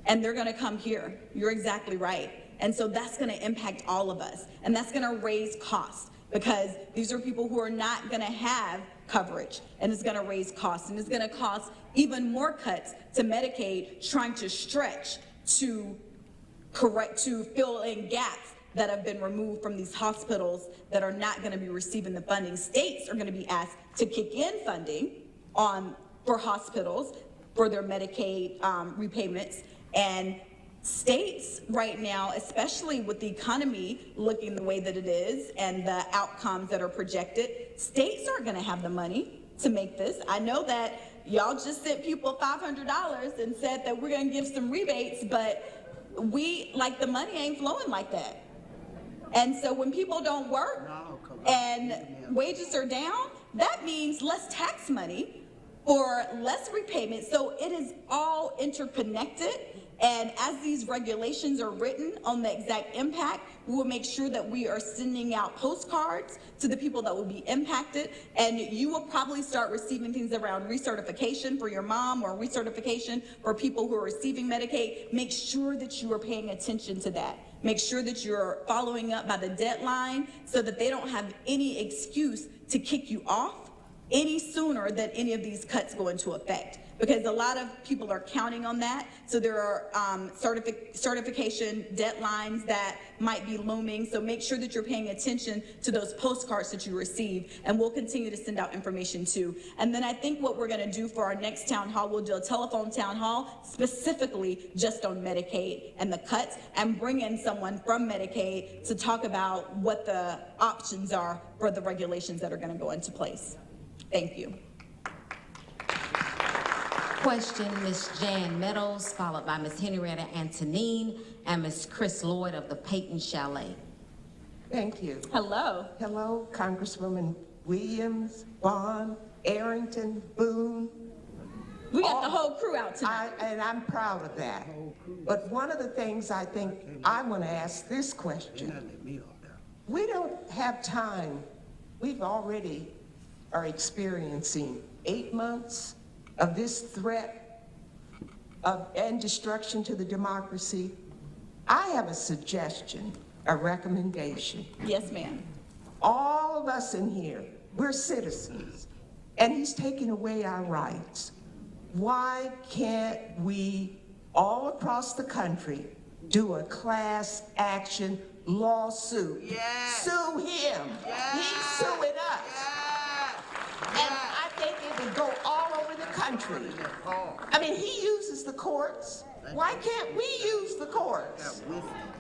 And they're going to come here. You're exactly right. And so that's going to impact all of us. And that's going to raise costs because these are people who are not going to have coverage, and it's going to raise costs, and it's going to cost even more cuts to Medicaid, trying to stretch to fill in gaps that have been removed from these hospitals that are not going to be receiving the funding. States are going to be asked to kick in funding for hospitals for their Medicaid repayments, and states right now, especially with the economy looking the way that it is and the outcomes that are projected, states aren't going to have the money to make this. I know that y'all just sent people $500 and said that we're going to give some rebates, but the money ain't flowing like that. And so when people don't work and wages are down, that means less tax money or less repayment. So it is all interconnected. And as these regulations are written on the exact impact, we will make sure that we are sending out postcards to the people that will be impacted. And you will probably start receiving things around recertification for your mom or recertification for people who are receiving Medicaid. Make sure that you are paying attention to that. Make sure that you're following up by the deadline so that they don't have any excuse to kick you off any sooner than any of these cuts go into effect. Because a lot of people are counting on that. So there are certification deadlines that might be looming. So make sure that you're paying attention to those postcards that you receive. And we'll continue to send out information too. And then I think what we're going to do for our next town hall, we'll do a telephone town hall specifically just on Medicaid and the cuts, and bring in someone from Medicaid to talk about what the options are for the regulations that are going to go into place. Thank you. Question, Ms. Jan Meadows, followed by Ms. Henrietta Antonine and Ms. Chris Lloyd of the Peyton Chalet. Thank you. Hello. Hello, Congresswoman Williams, Bond, Arrington, Boone. We got the whole crew out tonight. And I'm proud of that. But one of the things I think I want to ask this question, we don't have time. We've already are experiencing 8 months of this threat and destruction to the democracy. I have a suggestion, a recommendation. Yes, ma'am. All of us in here, we're citizens, and he's taking away our rights. Why can't we, all across the country, do a class action lawsuit? Yes. Sue him. Yes. He's suing us. Yes. And I think it would go all over the country. I mean, he uses the courts. Why can't we use the courts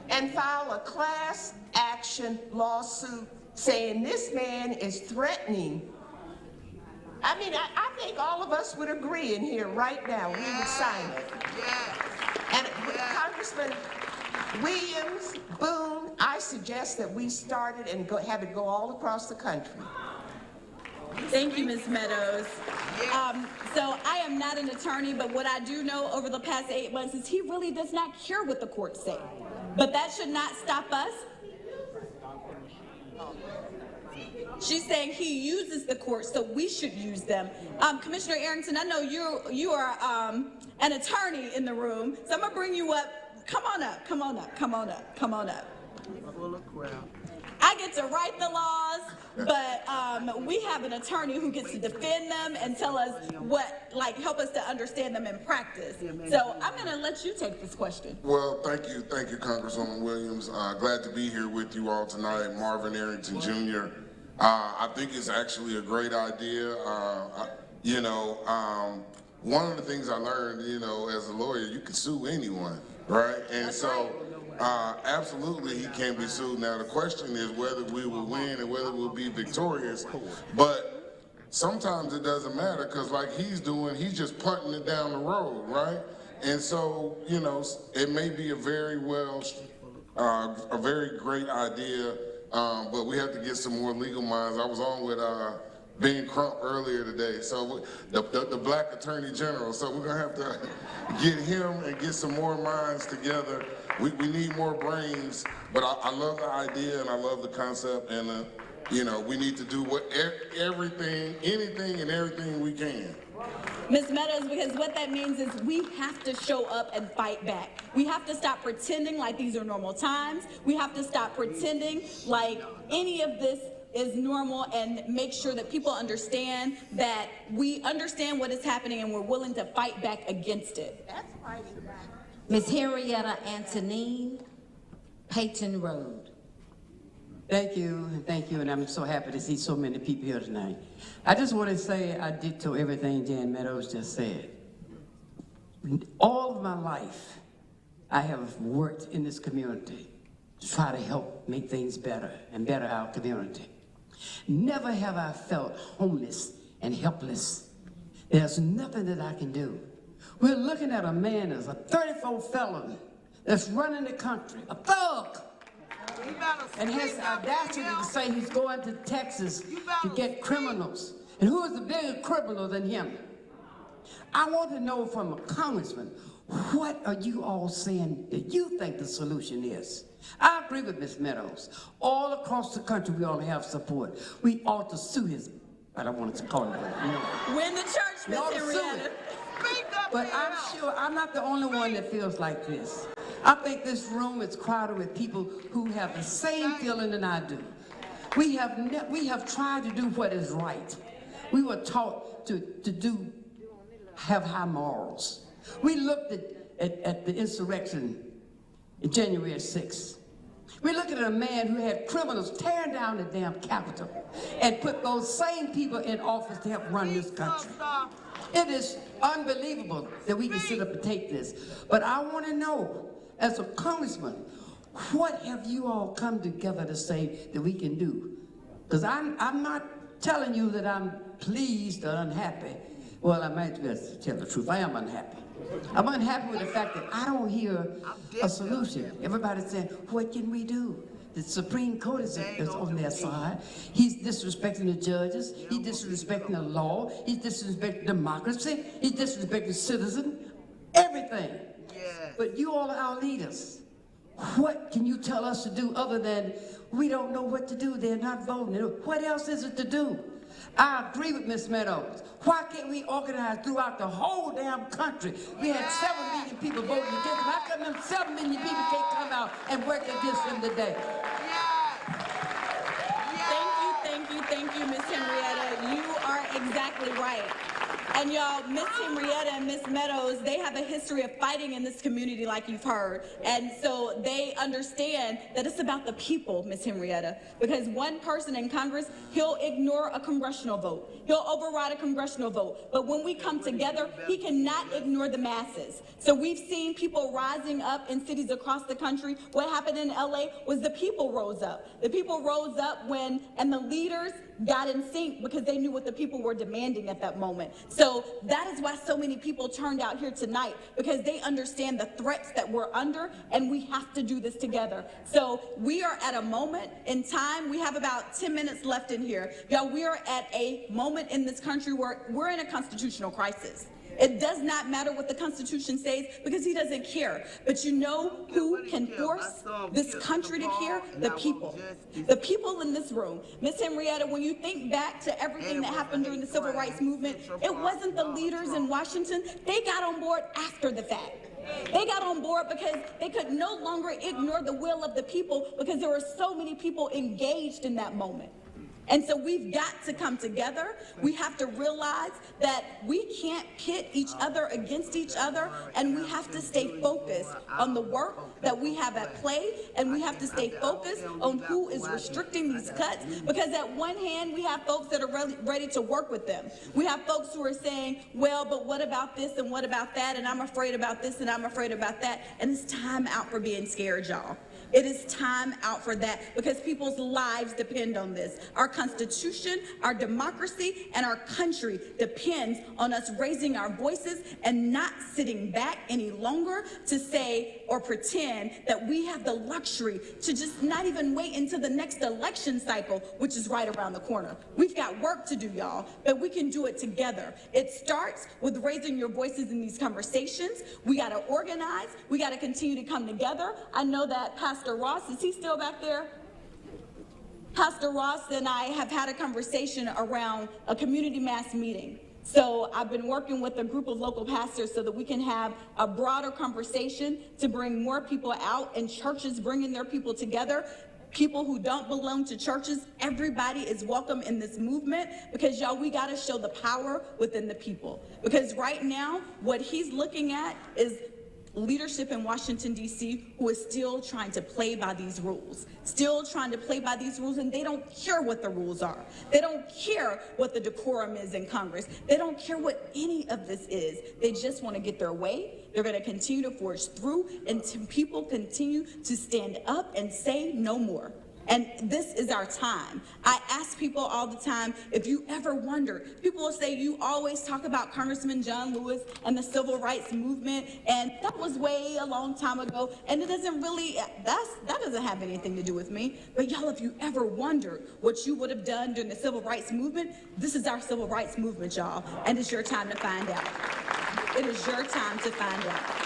and file a class action lawsuit saying this man is threatening? I mean, I think all of us would agree in here right now. We would sign it. And Congressman Williams, Boone, I suggest that we start it and have it go all across the country. Thank you, Ms. Meadows. So I am not an attorney, but what I do know over the past 8 months is he really does not care what the courts say. But that should not stop us. She's saying he uses the courts, so we should use them. Commissioner Arrington, I know you are an attorney in the room, so I'm gonna bring you up. Come on up, come on up, come on up, come on up. Full of crowd. I get to write the laws, but we have an attorney who gets to defend them and tell us help us to understand them in practice. So I'm going to let you take this question. Well, thank you, Congresswoman Williams. Glad to be here with you all tonight, Marvin Arrington Jr. I think it's actually a great idea. One of the things I learned, as a lawyer, you can sue anyone, right? And so, absolutely, he can be sued. Now, the question is whether we will win and whether we'll be victorious. But sometimes it doesn't matter because, like he's doing, he's just punting it down the road, right? And so, it may be a very great idea, but we have to get some more legal minds. I was on with Ben Crump earlier today, so the Black Attorney General. So we're gonna have to get him and get some more minds together. We need more brains, but I love the idea and I love the concept, and we need to do anything and everything we can. Ms. Meadows, because what that means is we have to show up and fight back. We have to stop pretending like these are normal times. We have to stop pretending like any of this is normal and make sure that people understand that we understand what is happening and we're willing to fight back against it. That's right. Ms. Henrietta Antonine, Peyton Road. Thank you, and I'm so happy to see so many people here tonight. I just want to say I ditto everything Jan Meadows just said. All of my life, I have worked in this community to try to help make things better and better our community. Never have I felt homeless and helpless. There's nothing that I can do. We're looking at a man as a 34 felon that's running the country, a thug, and has the audacity to say he's going to Texas to get criminals. And who is the bigger criminal than him? I want to know from a congressman, what are you all saying that you think the solution is? I agree with Ms. Meadows. All across the country, we ought to have support. We ought to sue his, I don't want to call it, Win the church, Ms. Henrietta. But I'm sure I'm not the only one that feels like this. I think this room is crowded with people who have the same feeling than I do. We have tried to do what is right. We were taught to have high morals. We looked at the insurrection in January 6th. We looked at a man who had criminals tearing down the damn Capitol and put those same people in office to help run this country. It is unbelievable that we can sit up and take this. But I want to know, as a congressman, what have you all come together to say that we can do? Because I'm not telling you that I'm pleased or unhappy. Well, I might best tell the truth. I am unhappy. I'm unhappy with the fact that I don't hear a solution. Everybody's saying, what can we do? The Supreme Court is on their side. He's disrespecting the judges. He's disrespecting the law. He's disrespecting democracy. He's disrespecting citizens. Everything. But you all are our leaders. What can you tell us to do other than we don't know what to do? They're not voting. What else is it to do? I agree with Ms. Meadows. Why can't we organize throughout the whole damn country? We had 7 million people voting against him. How come them 7 million people can't come out and work against him today? Thank you, Ms. Henrietta. You are exactly right. And y'all, Ms. Henrietta and Ms. Meadows, they have a history of fighting in this community like you've heard. And so they understand that it's about the people, Ms. Henrietta, because one person in Congress, he'll ignore a congressional vote. He'll override a congressional vote. But when we come together, he cannot ignore the masses. So we've seen people rising up in cities across the country. What happened in LA was the people rose up. The people rose up and the leaders got in sync because they knew what the people were demanding at that moment. So that is why so many people turned out here tonight, because they understand the threats that we're under, and we have to do this together. So we are at a moment in time. We have about 10 minutes left in here. Y'all, we are at a moment in this country where we're in a constitutional crisis. It does not matter what the Constitution says, because he doesn't care. But you know who can force this country to care? The people. The people in this room. Ms. Henrietta, when you think back to everything that happened during the Civil Rights Movement, it wasn't the leaders in Washington. They got on board after the fact. They got on board because they could no longer ignore the will of the people because there were so many people engaged in that moment. And so we've got to come together. We have to realize that we can't pit each other against each other, and we have to stay focused on the work that we have at play, and we have to stay focused on who is restricting these cuts, because at one hand, we have folks that are ready to work with them. We have folks who are saying, well, but what about this and what about that, and I'm afraid about this and I'm afraid about that, and it's time out for being scared, y'all. It is time out for that because people's lives depend on this. Our Constitution, our democracy, and our country depends on us raising our voices and not sitting back any longer to say or pretend that we have the luxury to just not even wait until the next election cycle, which is right around the corner. We've got work to do, y'all, but we can do it together. It starts with raising your voices in these conversations. We got to organize. We got to continue to come together. I know that Pastor Ross, is he still back there? Pastor Ross and I have had a conversation around a community mass meeting. So I've been working with a group of local pastors so that we can have a broader conversation to bring more people out, and churches bringing their people together. People who don't belong to churches, everybody is welcome in this movement because, y'all, we got to show the power within the people. Because right now, what he's looking at is leadership in Washington, D.C., who is still trying to play by these rules, and they don't care what the rules are. They don't care what the decorum is in Congress. They don't care what any of this is. They just want to get their way. They're going to continue to forge through until people continue to stand up and say no more. And this is our time. I ask people all the time, if you ever wonder, people will say, you always talk about Congressman John Lewis and the civil rights movement, and that was way a long time ago, and it doesn't really, that doesn't have anything to do with me. But y'all, if you ever wonder what you would have done during the civil rights movement, this is our civil rights movement, y'all, and it's your time to find out. It is your time to find out.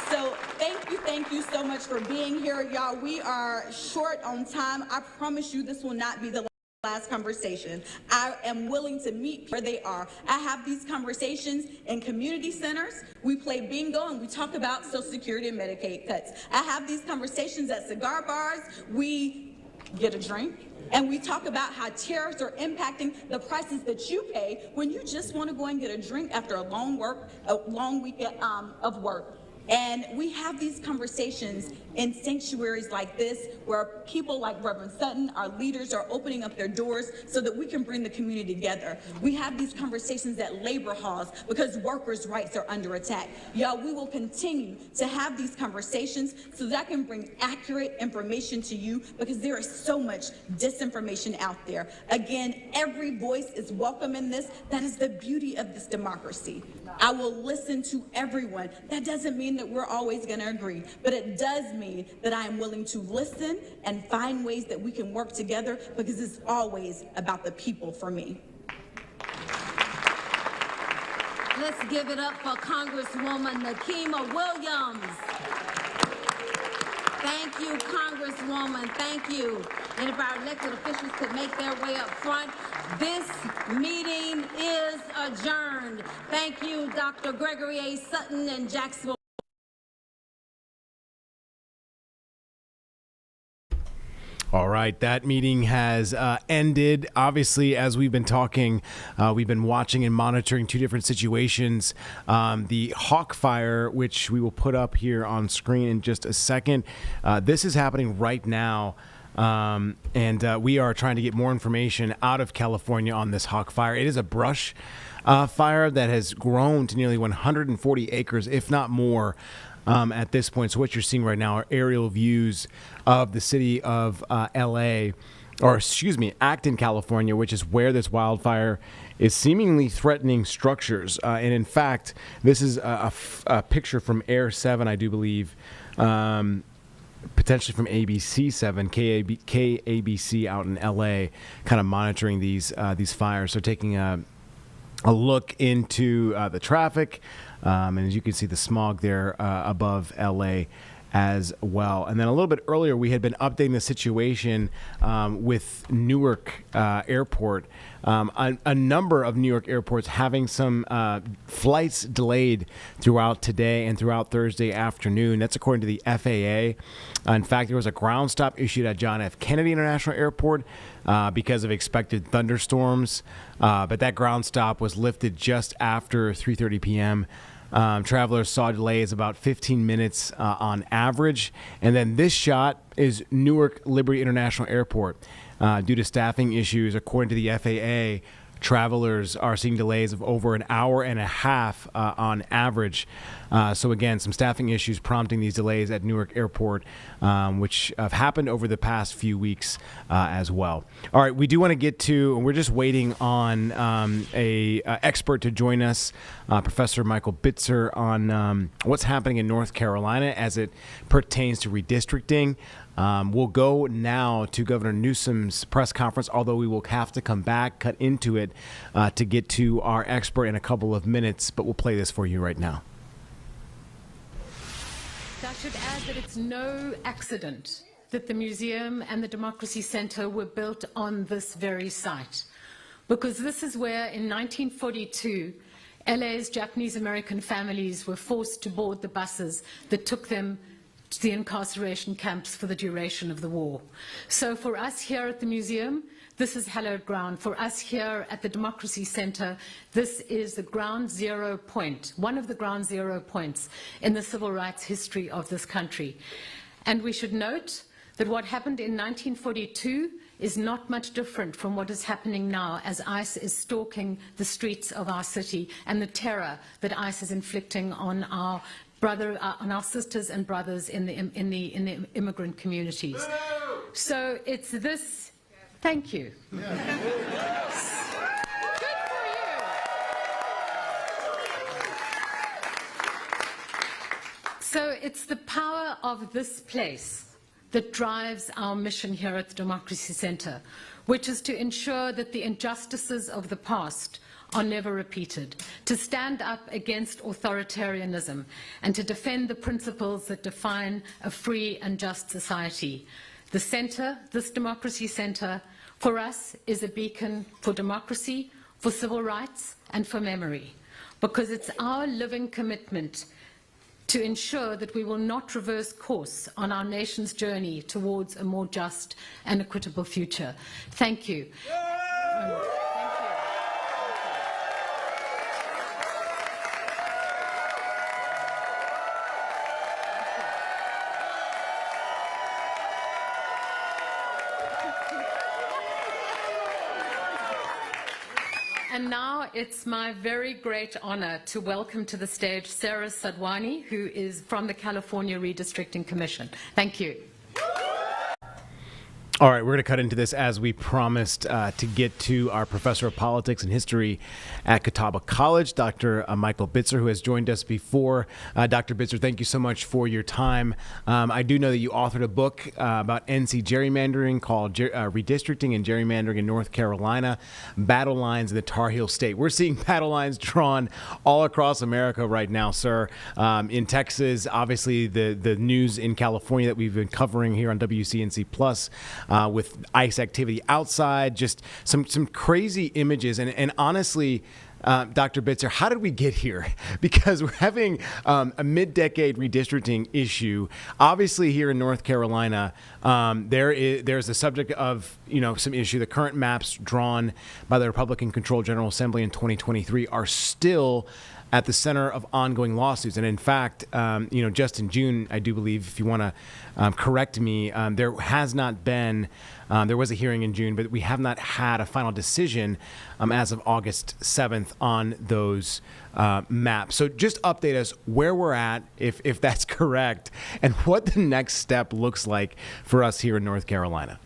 So thank you so much for being here, y'all. We are short on time. I promise you this will not be the last conversation. I am willing to meet where they are. I have these conversations in community centers. We play bingo and we talk about Social Security and Medicaid cuts. I have these conversations at cigar bars. We get a drink. And we talk about how tariffs are impacting the prices that you pay when you just want to go and get a drink after a long week of work. And we have these conversations in sanctuaries like this where people like Reverend Sutton, our leaders, are opening up their doors so that we can bring the community together. We have these conversations at labor halls because workers' rights are under attack. Y'all, we will continue to have these conversations so that I can bring accurate information to you because there is so much disinformation out there. Again, every voice is welcome in this. That is the beauty of this democracy. I will listen to everyone. That doesn't mean that we're always going to agree, but it does mean that I am willing to listen and find ways that we can work together because it's always about the people for me. Let's give it up for Congresswoman Nakima Williams. Thank you, Congresswoman. Thank you. And if our elected officials could make their way up front, this meeting is adjourned. Thank you, Dr. Gregory A. Sutton and Jacksonville. All right, that meeting has ended. Obviously, as we've been talking, we've been watching and monitoring two different situations. The Hawk Fire, which we will put up here on screen in just a second. This is happening right now, and we are trying to get more information out of California on this Hawk Fire. It is a brush fire that has grown to nearly 140 acres, if not more. At this point. So what you're seeing right now are aerial views of the city of Acton, California, which is where this wildfire is seemingly threatening structures. And in fact, this is a picture from Air 7, I do believe, potentially from ABC 7, KABC out in LA, kind of monitoring these fires. So taking a look into the traffic. And as you can see, the smog there above LA as well. And then a little bit earlier, we had been updating the situation with Newark Airport. A number of New York airports having some flights delayed throughout today and throughout Thursday afternoon. That's according to the FAA. In fact, there was a ground stop issued at John F. Kennedy International Airport because of expected thunderstorms. But that ground stop was lifted just after 3:30 p.m. Travelers saw delays about 15 minutes on average. And then this shot is Newark Liberty International Airport. Due to staffing issues, according to the FAA, travelers are seeing delays of over an hour and a half on average. So again, some staffing issues prompting these delays at Newark Airport, which have happened over the past few weeks as well. All right, we do want to get to, and we're just waiting on a expert to join us, Professor Michael Bitzer, on what's happening in North Carolina as it pertains to redistricting. We'll go now to Governor Newsom's press conference, although we will have to come back, cut into it to get to our expert in a couple of minutes, but we'll play this for you right now. I should add that it's no accident that the museum and the Democracy Center were built on this very site, because this is where in 1942 LA's Japanese American families were forced to board the buses that took them to the incarceration camps for the duration of the war. So for us here at the museum, this is hallowed ground. For us here at the Democracy Center, this is the ground zero point, one of the ground zero points in the civil rights history of this country. And we should note that what happened in 1942 is not much different from what is happening now as ICE is stalking the streets of our city and the terror that ICE is inflicting on our on our sisters and brothers in the immigrant communities. So it's this. Thank you. Good for you. So it's the power of this place that drives our mission here at the Democracy Center, which is to ensure that the injustices of the past are never repeated, to stand up against authoritarianism, and to defend the principles that define a free and just society. The center, this Democracy Center, for us is a beacon for democracy, for civil rights, and for memory, because it's our living commitment to ensure that we will not reverse course on our nation's journey towards a more just and equitable future. Thank you. And now it's my very great honor to welcome to the stage Sarah Sadwani, who is from the California Redistricting Commission. Thank you. All right, we're going to cut into this as we promised to get to our professor of politics and history at Catawba College, Dr. Michael Bitzer, who has joined us before. Dr. Bitzer, thank you so much for your time. I do know that you authored a book about NC gerrymandering called Redistricting and Gerrymandering in North Carolina, Battle Lines in the Tar Heel State. We're seeing battle lines drawn all across America right now, sir. In Texas, obviously the news in California that we've been covering here on WCNC Plus, with ICE activity outside, just some crazy images. And honestly, Dr. Bitzer, how did we get here? Because we're having a mid-decade redistricting issue. Obviously, here in North Carolina, there's the subject of some issue. The current maps drawn by the Republican-controlled General Assembly in 2023 are still at the center of ongoing lawsuits. And in fact, just in June, I do believe, if you want to correct me, there has not been, there was a hearing in June, but we have not had a final decision as of August 7th on those maps. So just update us where we're at, if that's correct, and what the next step looks like for us here in North Carolina.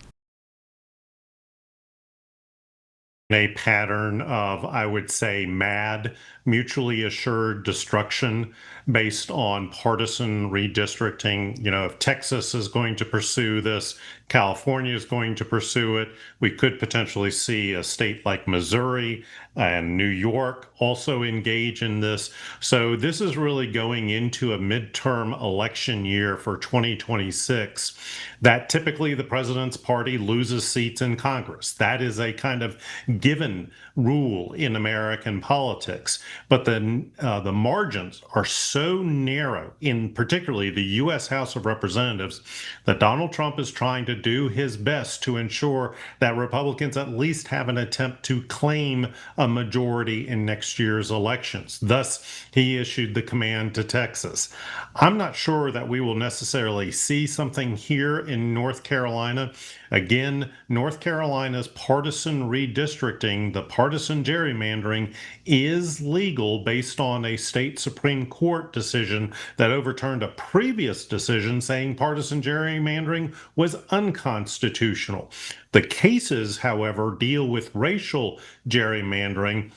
A pattern of, I would say, mad, mutually assured destruction based on partisan redistricting. If Texas is going to pursue this, California is going to pursue it. We could potentially see a state like Missouri and New York also engage in this. So this is really going into a midterm election year for 2026 that typically the president's party loses seats in Congress. That is a kind of given rule in American politics. But the margins are so narrow, in particularly the U.S. House of Representatives, that Donald Trump is trying to do his best to ensure that Republicans at least have an attempt to claim a majority in next year's elections. Thus, he issued the command to Texas. I'm not sure that we will necessarily see something here in North Carolina. Again, North Carolina's partisan redistricting, the partisan gerrymandering, is legal based on a state Supreme Court decision that overturned a previous decision saying partisan gerrymandering was unconstitutional. The cases, however, deal with racial gerrymandering,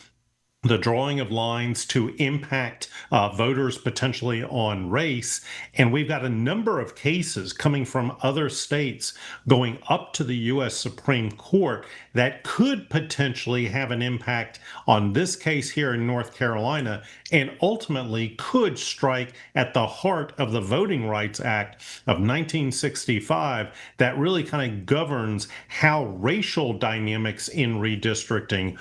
the drawing of lines to impact voters potentially on race. And we've got a number of cases coming from other states going up to the U.S. Supreme Court that could potentially have an impact on this case here in North Carolina and ultimately could strike at the heart of the Voting Rights Act of 1965 that really kind of governs how racial dynamics in redistricting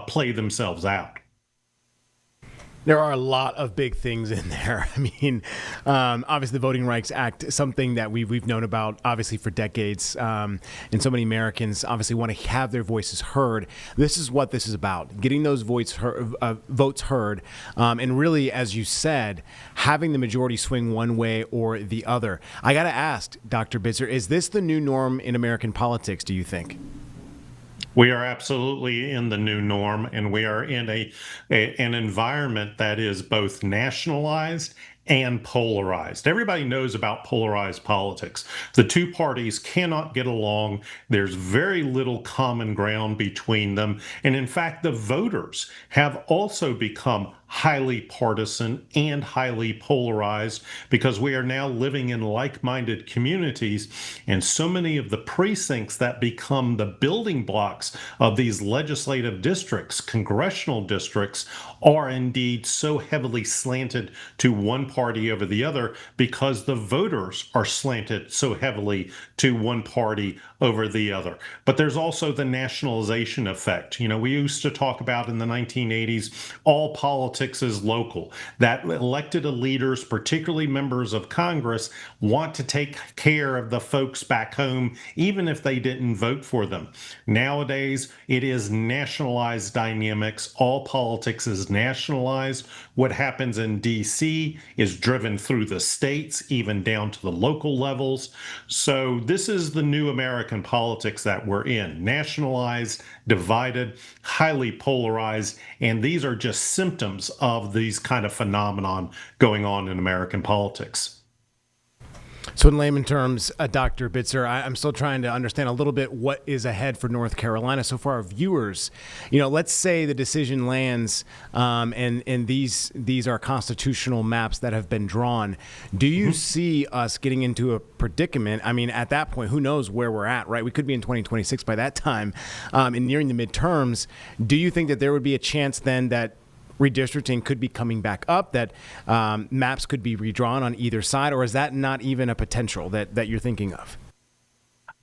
play themselves out. There are a lot of big things in there. I mean, obviously, the Voting Rights Act, something that we've known about, obviously, for decades. And so many Americans obviously want to have their voices heard. This is what this is about, getting those votes heard. And really, as you said, having the majority swing one way or the other. I got to ask, Dr. Bitzer, is this the new norm in American politics, do you think? We are absolutely in the new norm, and we are in an environment that is both nationalized and polarized. Everybody knows about polarized politics. The two parties cannot get along. There's very little common ground between them. And in fact, the voters have also become highly partisan and highly polarized because we are now living in like-minded communities, and so many of the precincts that become the building blocks of these legislative districts, congressional districts, are indeed so heavily slanted to one party over the other because the voters are slanted so heavily to one party over the other. But there's also the nationalization effect. You know, we used to talk about in the 1980s, all politics is local, that elected leaders, particularly members of Congress, want to take care of the folks back home, even if they didn't vote for them. Nowadays, it is nationalized dynamics. All politics is nationalized. What happens in D.C. is driven through the states, even down to the local levels. So this is the new American politics that we're in. Nationalized, divided, highly polarized, and these are just symptoms of these kind of phenomenon going on in American politics. So in layman terms, Dr. Bitzer, I'm still trying to understand a little bit what is ahead for North Carolina. So for our viewers, you know, let's say the decision lands and these are constitutional maps that have been drawn. Do you see us getting into a predicament? I mean, at that point, who knows where we're at, right? We could be in 2026 by that time and nearing the midterms. Do you think that there would be a chance then that redistricting could be coming back up, that maps could be redrawn on either side, or is that not even a potential that you're thinking of?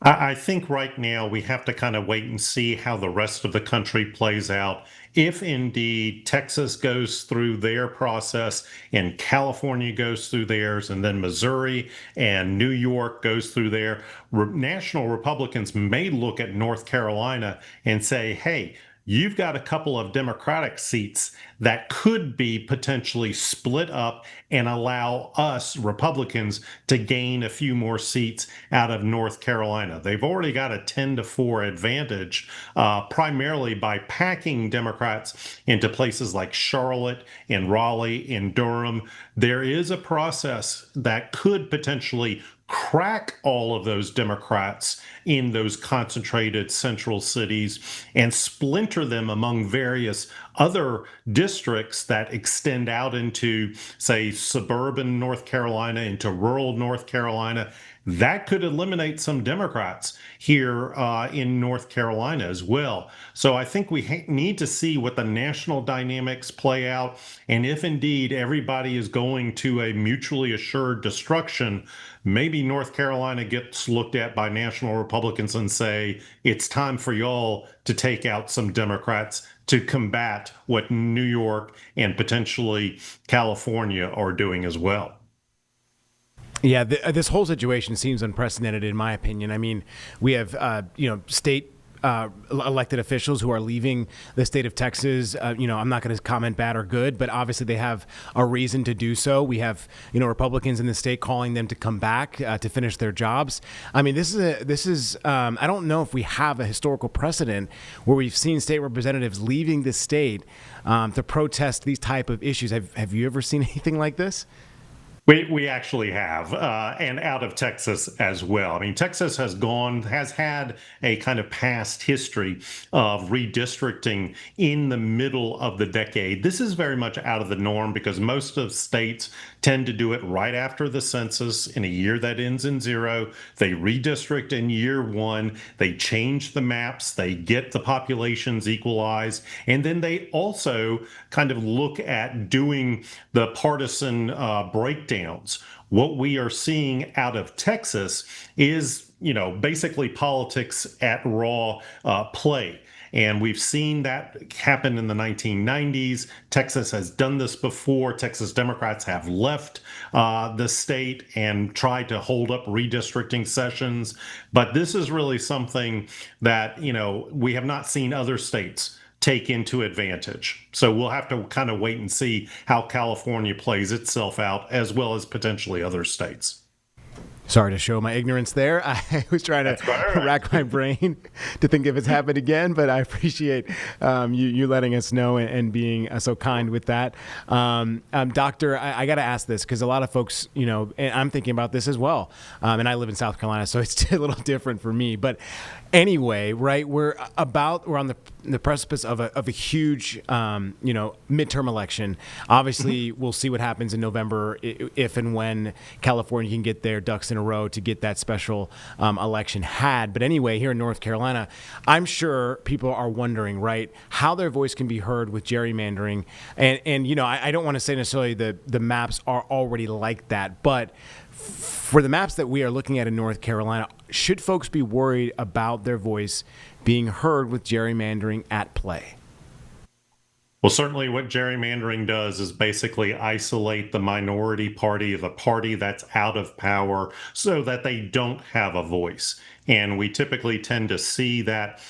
I think right now we have to kind of wait and see how the rest of the country plays out. If indeed Texas goes through their process and California goes through theirs, and then Missouri and New York goes through their, national Republicans may look at North Carolina and say, hey, you've got a couple of Democratic seats that could be potentially split up and allow us Republicans to gain a few more seats out of North Carolina. They've already got a 10-4 advantage, primarily by packing Democrats into places like Charlotte and Raleigh and Durham. There is a process that could potentially crack all of those Democrats in those concentrated central cities and splinter them among various other districts that extend out into, say, suburban North Carolina, into rural North Carolina, that could eliminate some Democrats here in North Carolina as well. So I think we need to see what the national dynamics play out. And if indeed everybody is going to a mutually assured destruction, maybe North Carolina gets looked at by national Republicans and say, it's time for y'all to take out some Democrats to combat what New York and potentially California are doing as well. Yeah, this whole situation seems unprecedented, in my opinion. I mean, we have, state elected officials who are leaving the state of Texas. I'm not going to comment bad or good, but obviously they have a reason to do so. We have, Republicans in the state calling them to come back to finish their jobs. I mean, this is. I don't know if we have a historical precedent where we've seen state representatives leaving the state to protest these type of issues. Have you ever seen anything like this? We actually have, and out of Texas as well. I mean, Texas has had a kind of past history of redistricting in the middle of the decade. This is very much out of the norm because most of states tend to do it right after the census in a year that ends in 0. They redistrict in year 1. They change the maps. They get the populations equalized. And then they also kind of look at doing the partisan breakdowns. What we are seeing out of Texas is, basically politics at raw play. And we've seen that happen in the 1990s. Texas has done this before. Texas Democrats have left the state and tried to hold up redistricting sessions. But this is really something that, we have not seen other states take into advantage. So we'll have to kind of wait and see how California plays itself out, as well as potentially other states. Sorry to show my ignorance there. I was trying to rack my brain to think if it's happened again, but I appreciate you letting us know and being so kind with that. Doctor, I got to ask this because a lot of folks, and I'm thinking about this as well. And I live in South Carolina, so it's a little different for me. But anyway, right, we're on the precipice of a huge, midterm election. Obviously, we'll see what happens in November if and when California can get their ducks in a row to get that special election had. But anyway, here in North Carolina, I'm sure people are wondering, right, how their voice can be heard with gerrymandering. And I don't want to say necessarily the maps are already like that, but for the maps that we are looking at in North Carolina, should folks be worried about their voice being heard with gerrymandering at play? Well, certainly what gerrymandering does is basically isolate the minority party, the party that's out of power, so that they don't have a voice. And we typically tend to see that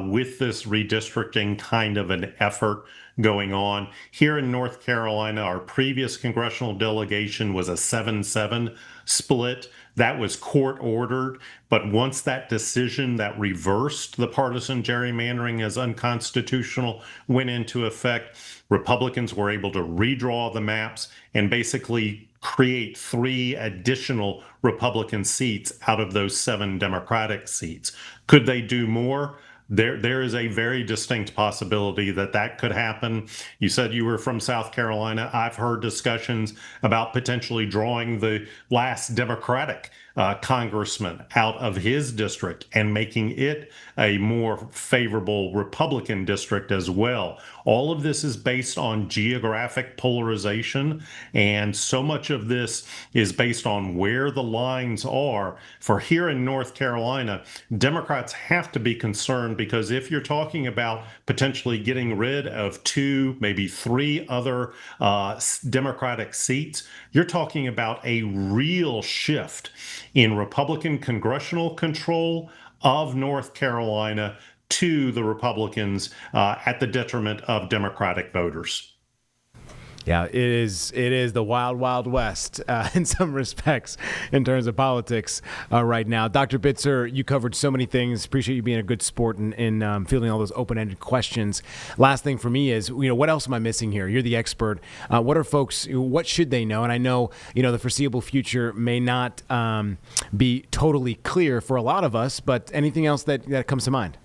with this redistricting kind of an effort going on. Here in North Carolina, our previous congressional delegation was a 7-7 split. That was court ordered, but once that decision that reversed the partisan gerrymandering as unconstitutional went into effect, Republicans were able to redraw the maps and basically create 3 additional Republican seats out of those 7 Democratic seats. Could they do more? There is a very distinct possibility that could happen. You said you were from South Carolina. I've heard discussions about potentially drawing the last Democratic congressman out of his district and making it a more favorable Republican district as well. All of this is based on geographic polarization, and so much of this is based on where the lines are. For here in North Carolina, Democrats have to be concerned because if you're talking about potentially getting rid of 2, maybe 3 other Democratic seats, you're talking about a real shift in Republican congressional control of North Carolina to the Republicans at the detriment of Democratic voters. Yeah, it is the wild, wild west in some respects in terms of politics right now. Dr. Bitzer, you covered so many things. Appreciate you being a good sport in fielding all those open-ended questions. Last thing for me is, what else am I missing here? You're the expert. What should they know? And I know, the foreseeable future may not be totally clear for a lot of us, but anything else that comes to mind?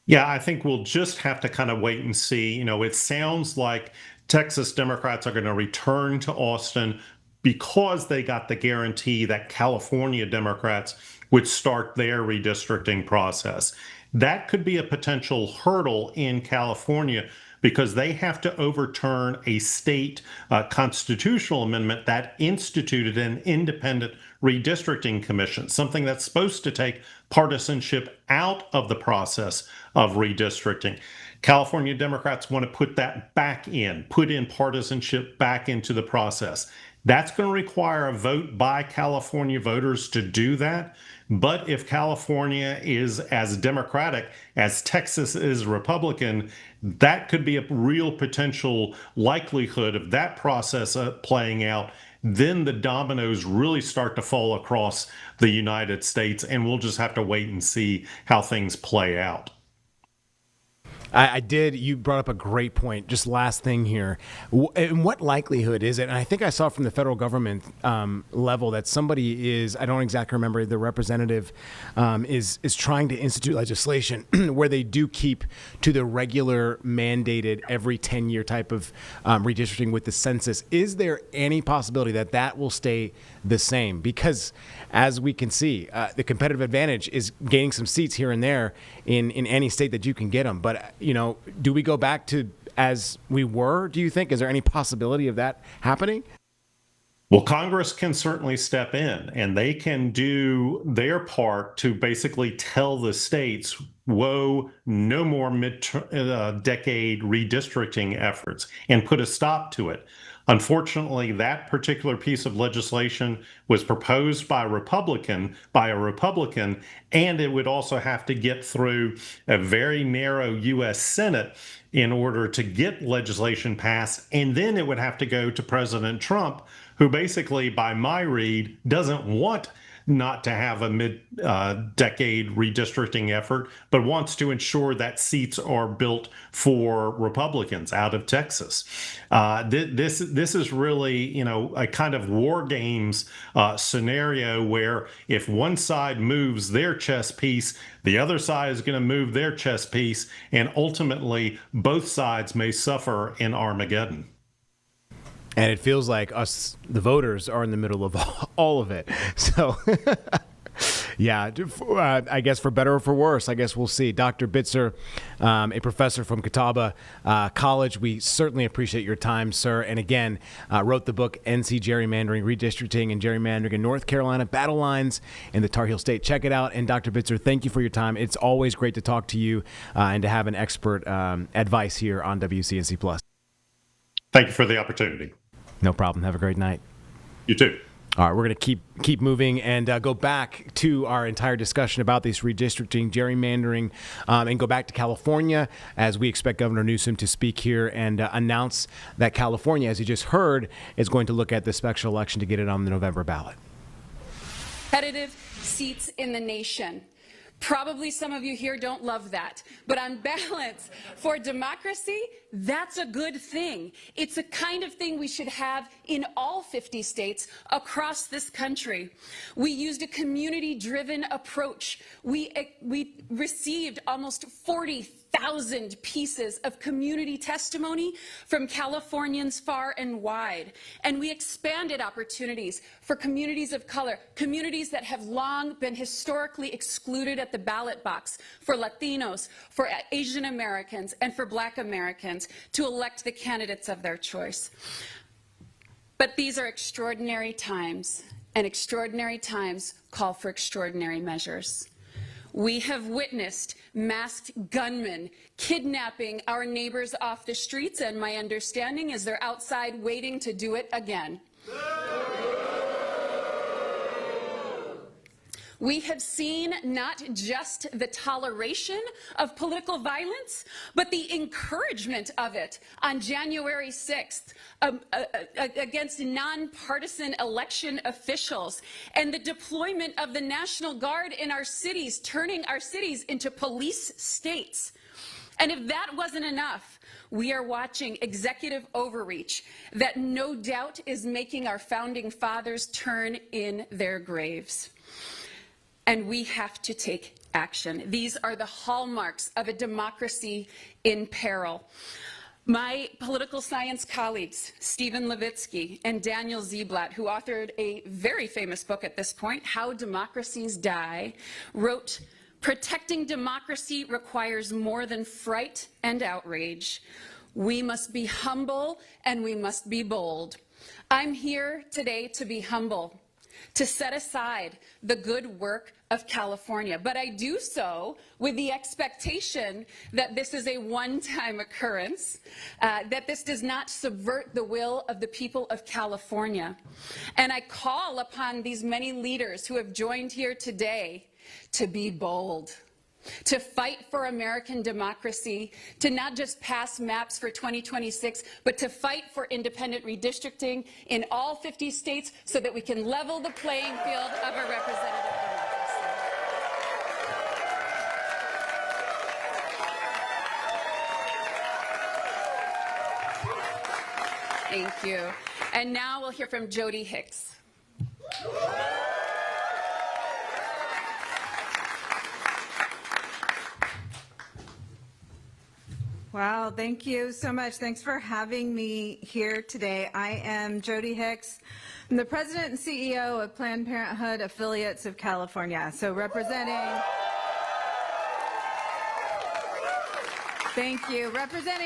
Yeah, I think we'll just have to kind of wait and see. You know, it sounds like Texas Democrats are going to return to Austin because they got the guarantee that California Democrats would start their redistricting process. That could be a potential hurdle in California because they have to overturn a state constitutional amendment that instituted an independent redistricting commission, something that's supposed to take partisanship out of the process of redistricting. California Democrats want to put that back in, put in partisanship back into the process. That's going to require a vote by California voters to do that. But if California is as Democratic as Texas is Republican, that could be a real potential likelihood of that process playing out. Then the dominoes really start to fall across the United States, and we'll just have to wait and see how things play out. I did. You brought up a great point. Just last thing here. In what likelihood is it? And I think I saw from the federal government level that somebody is, I don't exactly remember, the representative is trying to institute legislation where they do keep to the regular mandated every 10-year type of redistricting with the census. Is there any possibility that that will stay the same? Because as we can see, the competitive advantage is gaining some seats here and there in any state that you can get them. But you know, do we go back to as we were, do you think? Is there any possibility of that happening? Well, Congress can certainly step in and they can do their part to basically tell the states, whoa, no more mid-decade redistricting efforts and put a stop to it. Unfortunately, that particular piece of legislation was proposed by a Republican, and it would also have to get through a very narrow U.S. Senate in order to get legislation passed. And then it would have to go to President Trump, who basically, by my read, doesn't want not to have a mid-decade redistricting effort, but wants to ensure that seats are built for Republicans out of Texas. This is really, you know, a kind of war games scenario where if one side moves their chess piece, the other side is going to move their chess piece, and ultimately both sides may suffer in Armageddon. And it feels like us, the voters, are in the middle of all of it. So, yeah, I guess for better or for worse, I guess we'll see. Dr. Bitzer, a professor from Catawba College, we certainly appreciate your time, sir. And again, wrote the book, NC Gerrymandering, Redistricting and Gerrymandering in North Carolina, Battle Lines in the Tar Heel State. Check it out. And Dr. Bitzer, thank you for your time. It's always great to talk to you and to have an expert advice here on WCNC+. Thank you for the opportunity. No problem. Have a great night. You too. All right, we're going to keep moving and go back to our entire discussion about this redistricting, gerrymandering, and go back to California as we expect Governor Newsom to speak here and announce that California, as you just heard, is going to look at the special election to get it on the November ballot. Competitive seats in the nation. Probably some of you here don't love that, but on balance, for democracy, that's a good thing. It's a kind of thing we should have in all 50 states across this country. We used a community-driven approach. We received almost 40,000 pieces of community testimony from Californians far and wide. And we expanded opportunities for communities of color, communities that have long been historically excluded at the ballot box, for Latinos, for Asian Americans, and for Black Americans to elect the candidates of their choice. But these are extraordinary times, and extraordinary times call for extraordinary measures. We have witnessed masked gunmen kidnapping our neighbors off the streets, and my understanding is they're outside waiting to do it again. We have seen not just the toleration of political violence, but the encouragement of it on January 6th against nonpartisan election officials, and the deployment of the National Guard in our cities, turning our cities into police states. And if that wasn't enough, we are watching executive overreach that no doubt is making our founding fathers turn in their graves. And we have to take action. These are the hallmarks of a democracy in peril. My political science colleagues, Stephen Levitsky and Daniel Ziblatt, who authored a very famous book at this point, How Democracies Die, wrote, "Protecting democracy requires more than fright and outrage. We must be humble and we must be bold." I'm here today to be humble, to set aside the good work of California, but I do so with the expectation that this is a one-time occurrence, that this does not subvert the will of the people of California. And I call upon these many leaders who have joined here today to be bold, to fight for American democracy, to not just pass maps for 2026, but to fight for independent redistricting in all 50 states so that we can level the playing field of a representative democracy. Thank you. And now we'll hear from Jody Hicks. Wow, thank you so much. Thanks for having me here today. I am Jody Hicks. I'm the president and CEO of Planned Parenthood Affiliates of California. So representing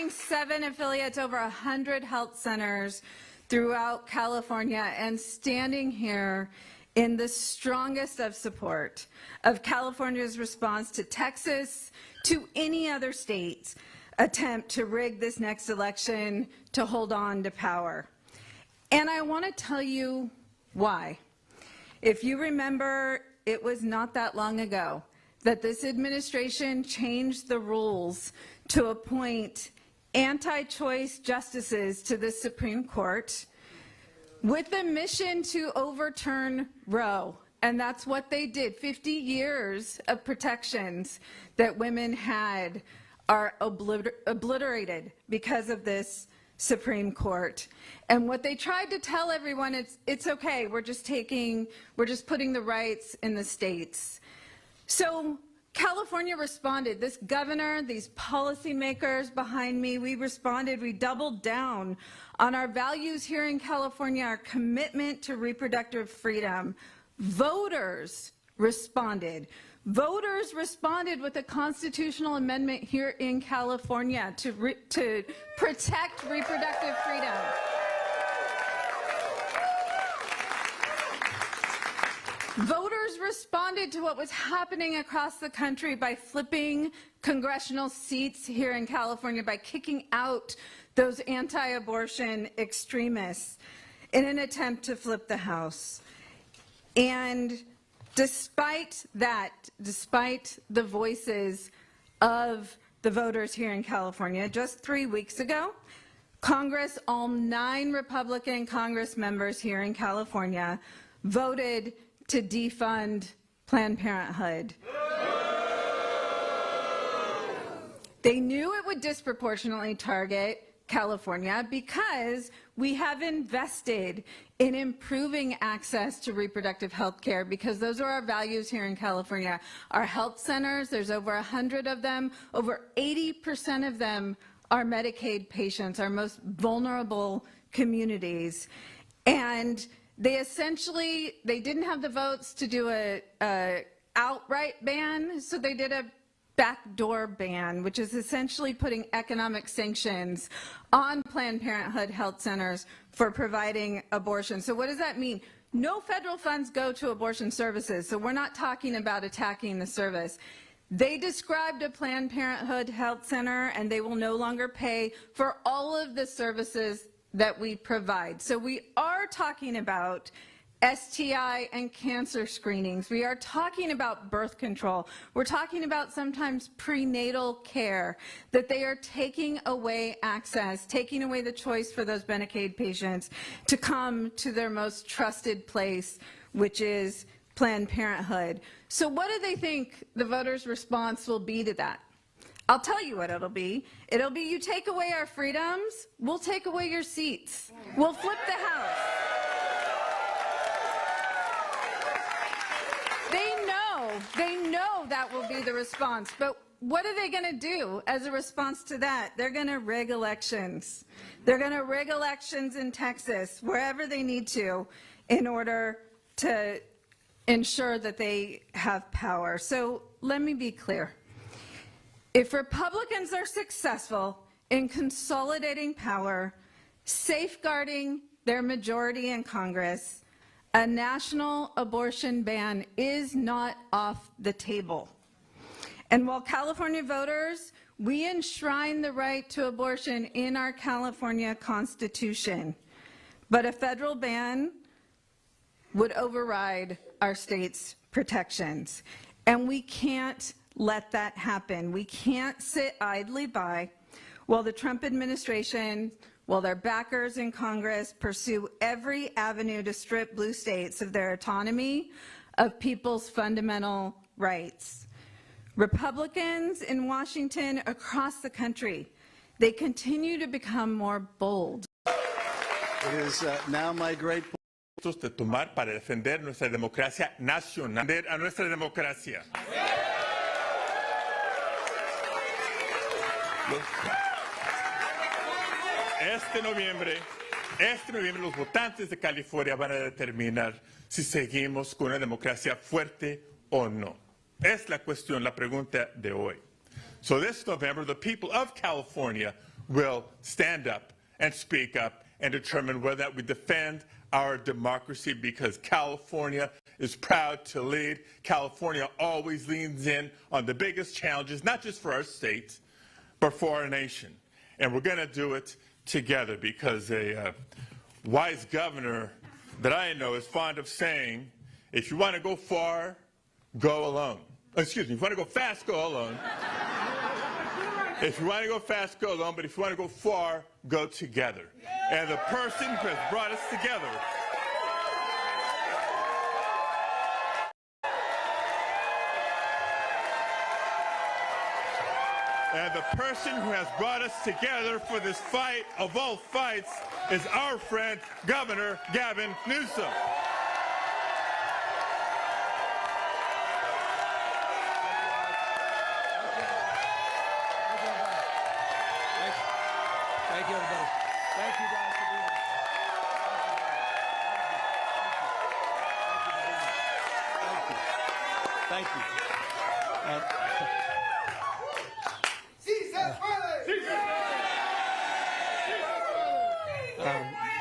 7 affiliates, over 100 health centers throughout California, and standing here in the strongest of support of California's response to Texas, to any other state's attempt to rig this next election to hold on to power. And I want to tell you why. If you remember, it was not that long ago that this administration changed the rules to appoint anti-choice justices to the Supreme Court with the mission to overturn Roe. And that's what they did. 50 years of protections that women had are obliterated because of this Supreme Court. And what they tried to tell everyone, it's okay, we're just putting the rights in the states. So California responded. This governor, these policymakers behind me, we responded. We doubled down on our values here in California, our commitment to reproductive freedom. Voters responded. Voters responded with a constitutional amendment here in California to protect reproductive freedom. Voters responded to what was happening across the country by flipping congressional seats here in California, by kicking out those anti-abortion extremists in an attempt to flip the House. And despite that, despite the voices of the voters here in California, just 3 weeks ago, Congress, all 9 Republican Congress members here in California, voted to defund Planned Parenthood. They knew it would disproportionately target California because we have invested in improving access to reproductive health care, because those are our values here in California. Our health centers, there's over 100 of them, over 80% of them are Medicaid patients, our most vulnerable communities. And they didn't have the votes to do a outright ban, so they did a backdoor ban, which is essentially putting economic sanctions on Planned Parenthood health centers for providing abortion. So what does that mean? No federal funds go to abortion services, so we're not talking about attacking the service. They described a Planned Parenthood health center, and they will no longer pay for all of the services that we provide. So we are talking about STI and cancer screenings. We are talking about birth control. We're talking about sometimes prenatal care, that they are taking away access, taking away the choice for those Medicaid patients to come to their most trusted place, which is Planned Parenthood. So what do they think the voters' response will be to that? I'll tell you what it'll be. It'll be, you take away our freedoms, we'll take away your seats. We'll flip the House. They know know that will be the response. But what are they going to do as a response to that? They're going to rig elections. They're going to rig elections in Texas, wherever they need to, in order to ensure that they have power. So let me be clear. If Republicans are successful in consolidating power, safeguarding their majority in Congress, a national abortion ban is not off the table. And while California voters, we enshrine the right to abortion in our California Constitution, but a federal ban would override our state's protections. And we can't let that happen. We can't sit idly by while the Trump administration, while their backers in Congress pursue every avenue to strip blue states of their autonomy, of people's fundamental rights. Republicans in Washington, across the country, they continue to become more bold. It is now my great de tomar para defender nuestra democracia nacional, defender a nuestra democracia. Este noviembre los votantes de California van a determinar si seguimos con una democracia fuerte o no. Es la cuestión, la pregunta de hoy. So this November, the people of California will stand up and speak up and determine whether we defend our democracy, because California is proud to lead. California always leans in on the biggest challenges, not just for our state, but for our nation. And we're going to do it together, because a wise governor that I know is fond of saying, if you want to go far, go alone. Excuse me, if you want to go fast, go alone. If you want to go fast, go alone, but if you want to go far, go together. And the person who has brought us together for this fight of all fights is our friend, Governor Gavin Newsom. Thank you, everybody. Thank you guys for being here. Thank you.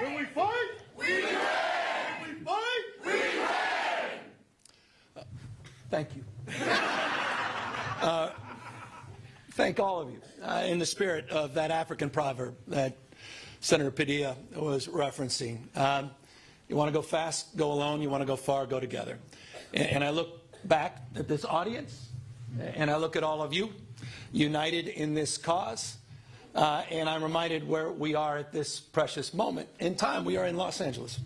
When we fight, we win. When we fight, we win. Thank you. Thank all of you. In the spirit of that African proverb that Senator Padilla was referencing, you want to go fast, go alone. You want to go far, go together. And I look back at this audience, and I look at all of you united in this cause, and I'm reminded where we are at this precious moment in time. We are in Los Angeles.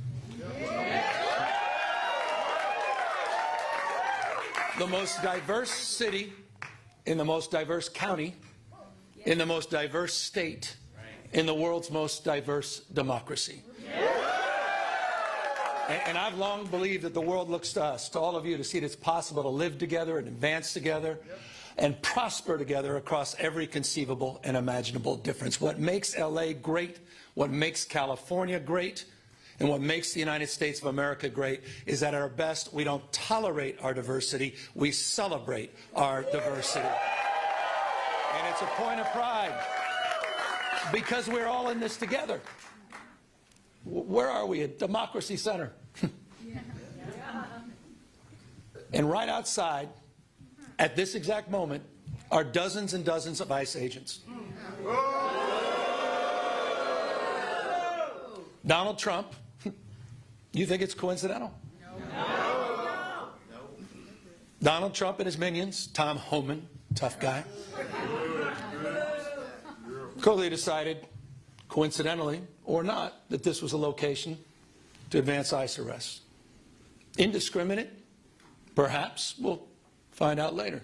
The most diverse city in the most diverse county, in the most diverse state, in the world's most diverse democracy. And I've long believed that the world looks to us, to all of you, to see that it's possible to live together and advance together and prosper together across every conceivable and imaginable difference. What makes LA great, what makes California great, and what makes the United States of America great is that at our best, we don't tolerate our diversity, we celebrate our diversity. And it's a point of pride, because we're all in this together. Where are we? At Democracy Center. And right outside, at this exact moment, are dozens and dozens of ICE agents. Donald Trump, you think it's coincidental? No. Donald Trump and his minions, Tom Homan, tough guy, clearly decided, coincidentally or not, that this was a location to advance ICE arrests. Indiscriminate? Perhaps. We'll find out later.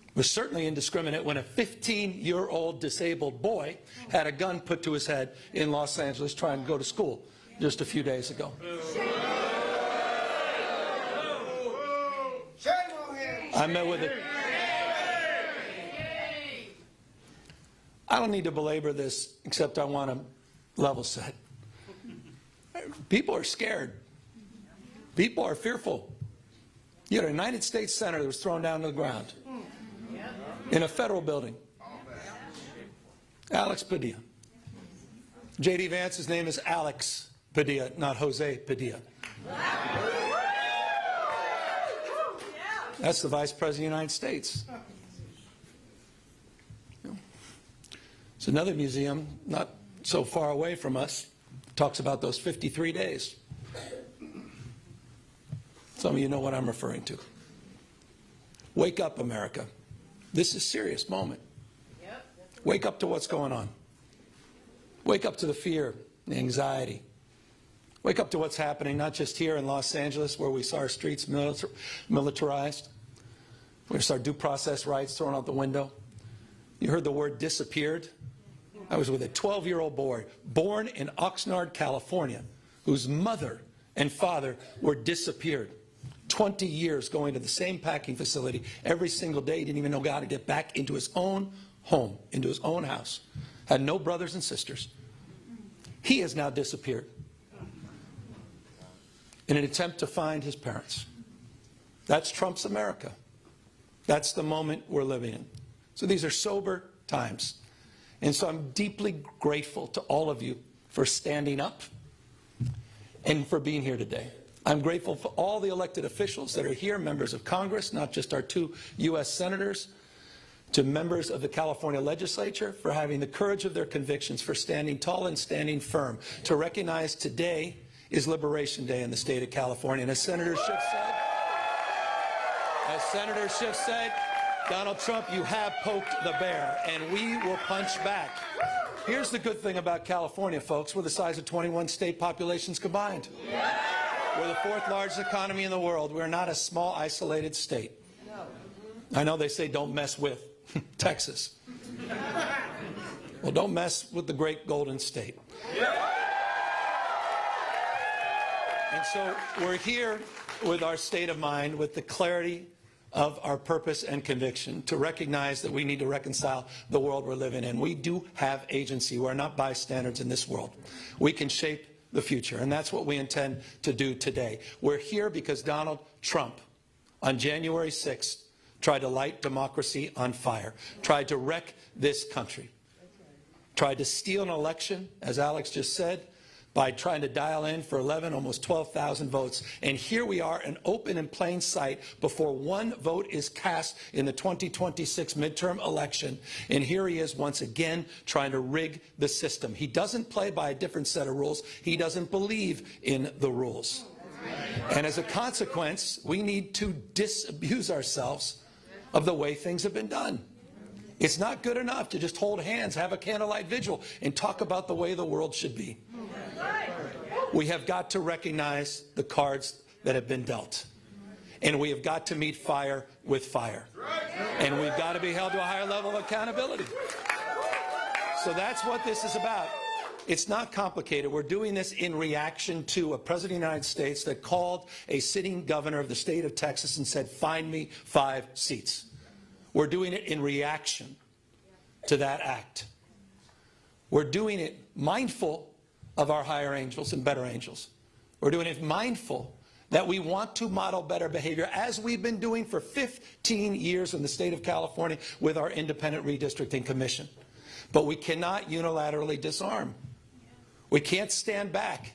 It was certainly indiscriminate when a 15-year-old disabled boy had a gun put to his head in Los Angeles trying to go to school just a few days ago. I met with it. I don't need to belabor this, except I want to level set. People are scared. People are fearful. You had a United States Senator that was thrown down to the ground in a federal building. Alex Padilla. J.D. Vance's name is Alex Padilla, not Jose Padilla. That's the Vice President of the United States. It's another museum not so far away from us. Talks about those 53 days. Some of you know what I'm referring to. Wake up, America. This is a serious moment. Wake up to what's going on. Wake up to the fear, the anxiety. Wake up to what's happening, not just here in Los Angeles, where we saw our streets militarized. We saw our due process rights thrown out the window. You heard the word disappeared. I was with a 12-year-old boy born in Oxnard, California, whose mother and father were disappeared. 20 years going to the same packing facility every single day. He didn't even know how to get back into his own home, into his own house. Had no brothers and sisters. He has now disappeared in an attempt to find his parents. That's Trump's America. That's the moment we're living in. So these are sober times. And so I'm deeply grateful to all of you for standing up and for being here today. I'm grateful for all the elected officials that are here, members of Congress, not just our 2 U.S. senators, to members of the California legislature for having the courage of their convictions, for standing tall and standing firm, to recognize today is Liberation Day in the state of California. And as Senator Schiff said, Donald Trump, you have poked the bear, and we will punch back. Here's the good thing about California, folks. We're the size of 21 state populations combined. We're the 4th largest economy in the world. We're not a small, isolated state. I know they say don't mess with Texas. Well, don't mess with the great Golden State. And so we're here with our state of mind, with the clarity of our purpose and conviction, to recognize that we need to reconcile the world we're living in. We do have agency. We're not bystanders in this world. We can shape the future, and that's what we intend to do today. We're here because Donald Trump, on January 6th, tried to light democracy on fire, tried to wreck this country, tried to steal an election, as Alex just said, by trying to dial in for 11, almost 12,000 votes. And here we are, in open and plain sight, before one vote is cast in the 2026 midterm election. And here he is once again trying to rig the system. He doesn't play by a different set of rules. He doesn't believe in the rules. And as a consequence, we need to disabuse ourselves of the way things have been done. It's not good enough to just hold hands, have a candlelight vigil, and talk about the way the world should be. We have got to recognize the cards that have been dealt. And we have got to meet fire with fire. And we've got to be held to a higher level of accountability. So that's what this is about. It's not complicated. We're doing this in reaction to a president of the United States that called a sitting governor of the state of Texas and said, find me 5 seats. We're doing it in reaction to that act. We're doing it mindful of our higher angels and better angels. We're doing it mindful that we want to model better behavior, as we've been doing for 15 years in the state of California with our Independent Redistricting Commission. But we cannot unilaterally disarm. We can't stand back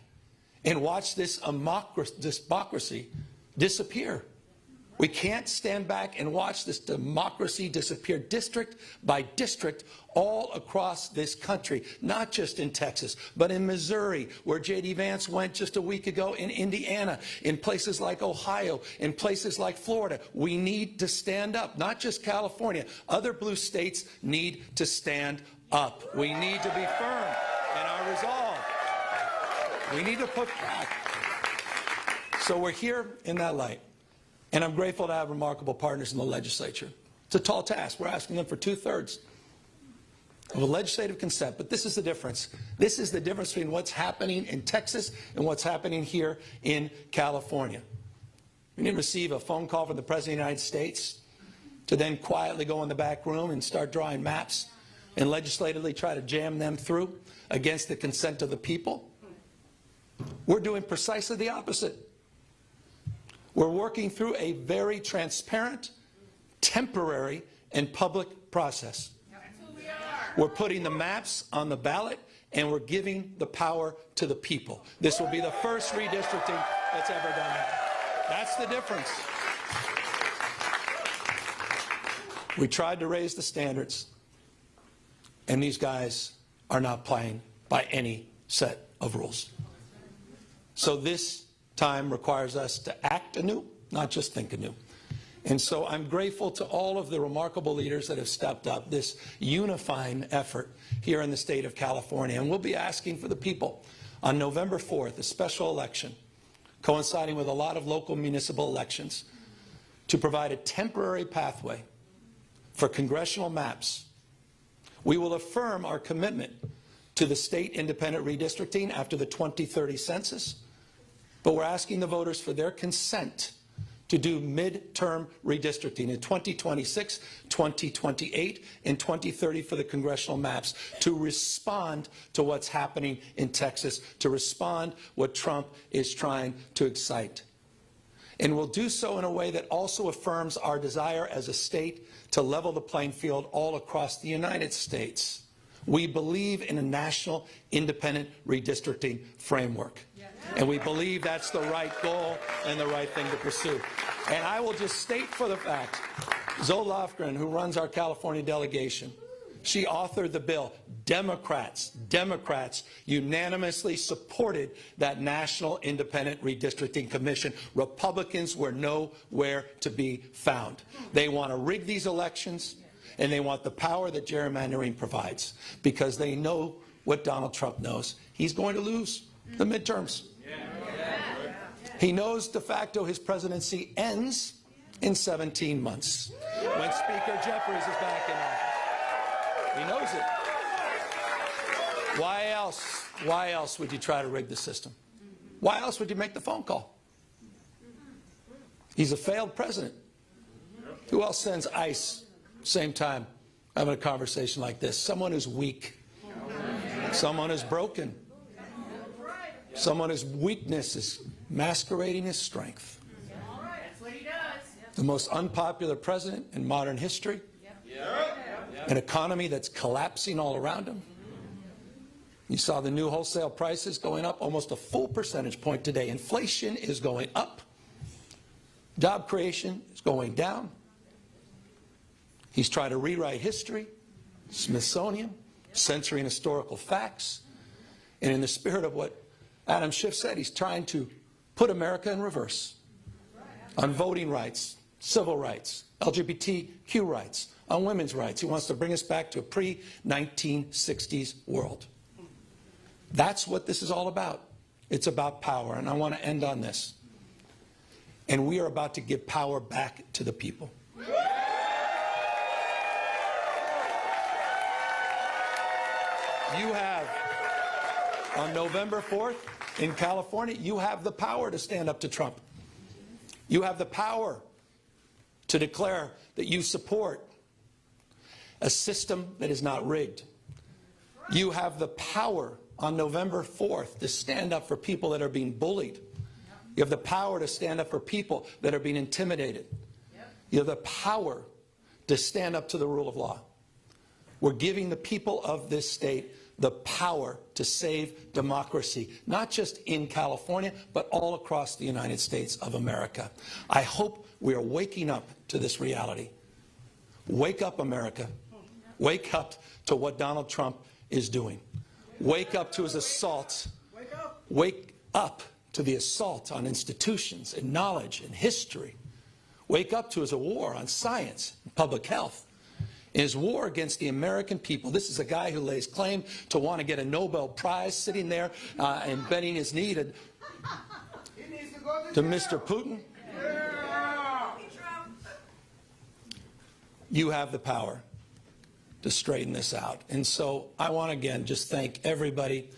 and watch this democracy disappear. We can't stand back and watch this democracy disappear district by district all across this country, not just in Texas, but in Missouri, where J.D. Vance went just a week ago, in Indiana, in places like Ohio, in places like Florida. We need to stand up, not just California. Other blue states need to stand up. We need to be firm in our resolve. We need to put back. So we're here in that light. And I'm grateful to have remarkable partners in the legislature. It's a tall task. We're asking them for 2/3 of a legislative consent. But this is the difference. This is the difference between what's happening in Texas and what's happening here in California. We didn't receive a phone call from the President of the United States to then quietly go in the back room and start drawing maps and legislatively try to jam them through against the consent of the people. We're doing precisely the opposite. We're working through a very transparent, temporary, and public process. We're putting the maps on the ballot, and we're giving the power to the people. This will be the first redistricting that's ever done that. That's the difference. We tried to raise the standards, and these guys are not playing by any set of rules. So this time requires us to act anew, not just think anew. And so I'm grateful to all of the remarkable leaders that have stepped up this unifying effort here in the state of California. And we'll be asking for the people on November 4th, a special election coinciding with a lot of local municipal elections, to provide a temporary pathway for congressional maps. We will affirm our commitment to the state independent redistricting after the 2030 census, but we're asking the voters for their consent to do midterm redistricting in 2026, 2028, and 2030 for the congressional maps to respond to what's happening in Texas, to respond what Trump is trying to excite. And we'll do so in a way that also affirms our desire as a state to level the playing field all across the United States. We believe in a national independent redistricting framework. And we believe that's the right goal and the right thing to pursue. And I will just state for the fact, Zoe Lofgren, who runs our California delegation, she authored the bill. Democrats unanimously supported that National Independent Redistricting Commission. Republicans were nowhere to be found. They want to rig these elections, and they want the power that gerrymandering provides, because they know what Donald Trump knows. He's going to lose the midterms. He knows de facto his presidency ends in 17 months when Speaker Jeffries is back in office. He knows it. Why else would you try to rig the system? Why else would you make the phone call? He's a failed president. Who else sends ICE same time having a conversation like this? Someone who's weak. Someone who's broken. Someone whose weakness is masquerading as strength. The most unpopular president in modern history. An economy that's collapsing all around him. You saw the new wholesale prices going up almost a full percentage point today. Inflation is going up. Job creation is going down. He's trying to rewrite history, Smithsonian, censoring historical facts. And in the spirit of what Adam Schiff said, he's trying to put America in reverse on voting rights, civil rights, LGBTQ rights, on women's rights. He wants to bring us back to a pre-1960s world. That's what this is all about. It's about power, and I want to end on this. And we are about to give power back to the people. You have, on November 4th in California, you have the power to stand up to Trump. You have the power to declare that you support a system that is not rigged. You have the power on November 4th to stand up for people that are being bullied. You have the power to stand up for people that are being intimidated. You have the power to stand up to the rule of law. We're giving the people of this state the power to save democracy, not just in California, but all across the United States of America. I hope we are waking up to this reality. Wake up, America. Wake up to what Donald Trump is doing. Wake up to his assault. Wake up to the assault on institutions and knowledge and history. Wake up to his war on science and public health. In his war against the American people. This is a guy who lays claim to want to get a Nobel Prize, sitting there and bending his knee to Mr. Putin. You have the power to straighten this out. And so I want to again just thank everybody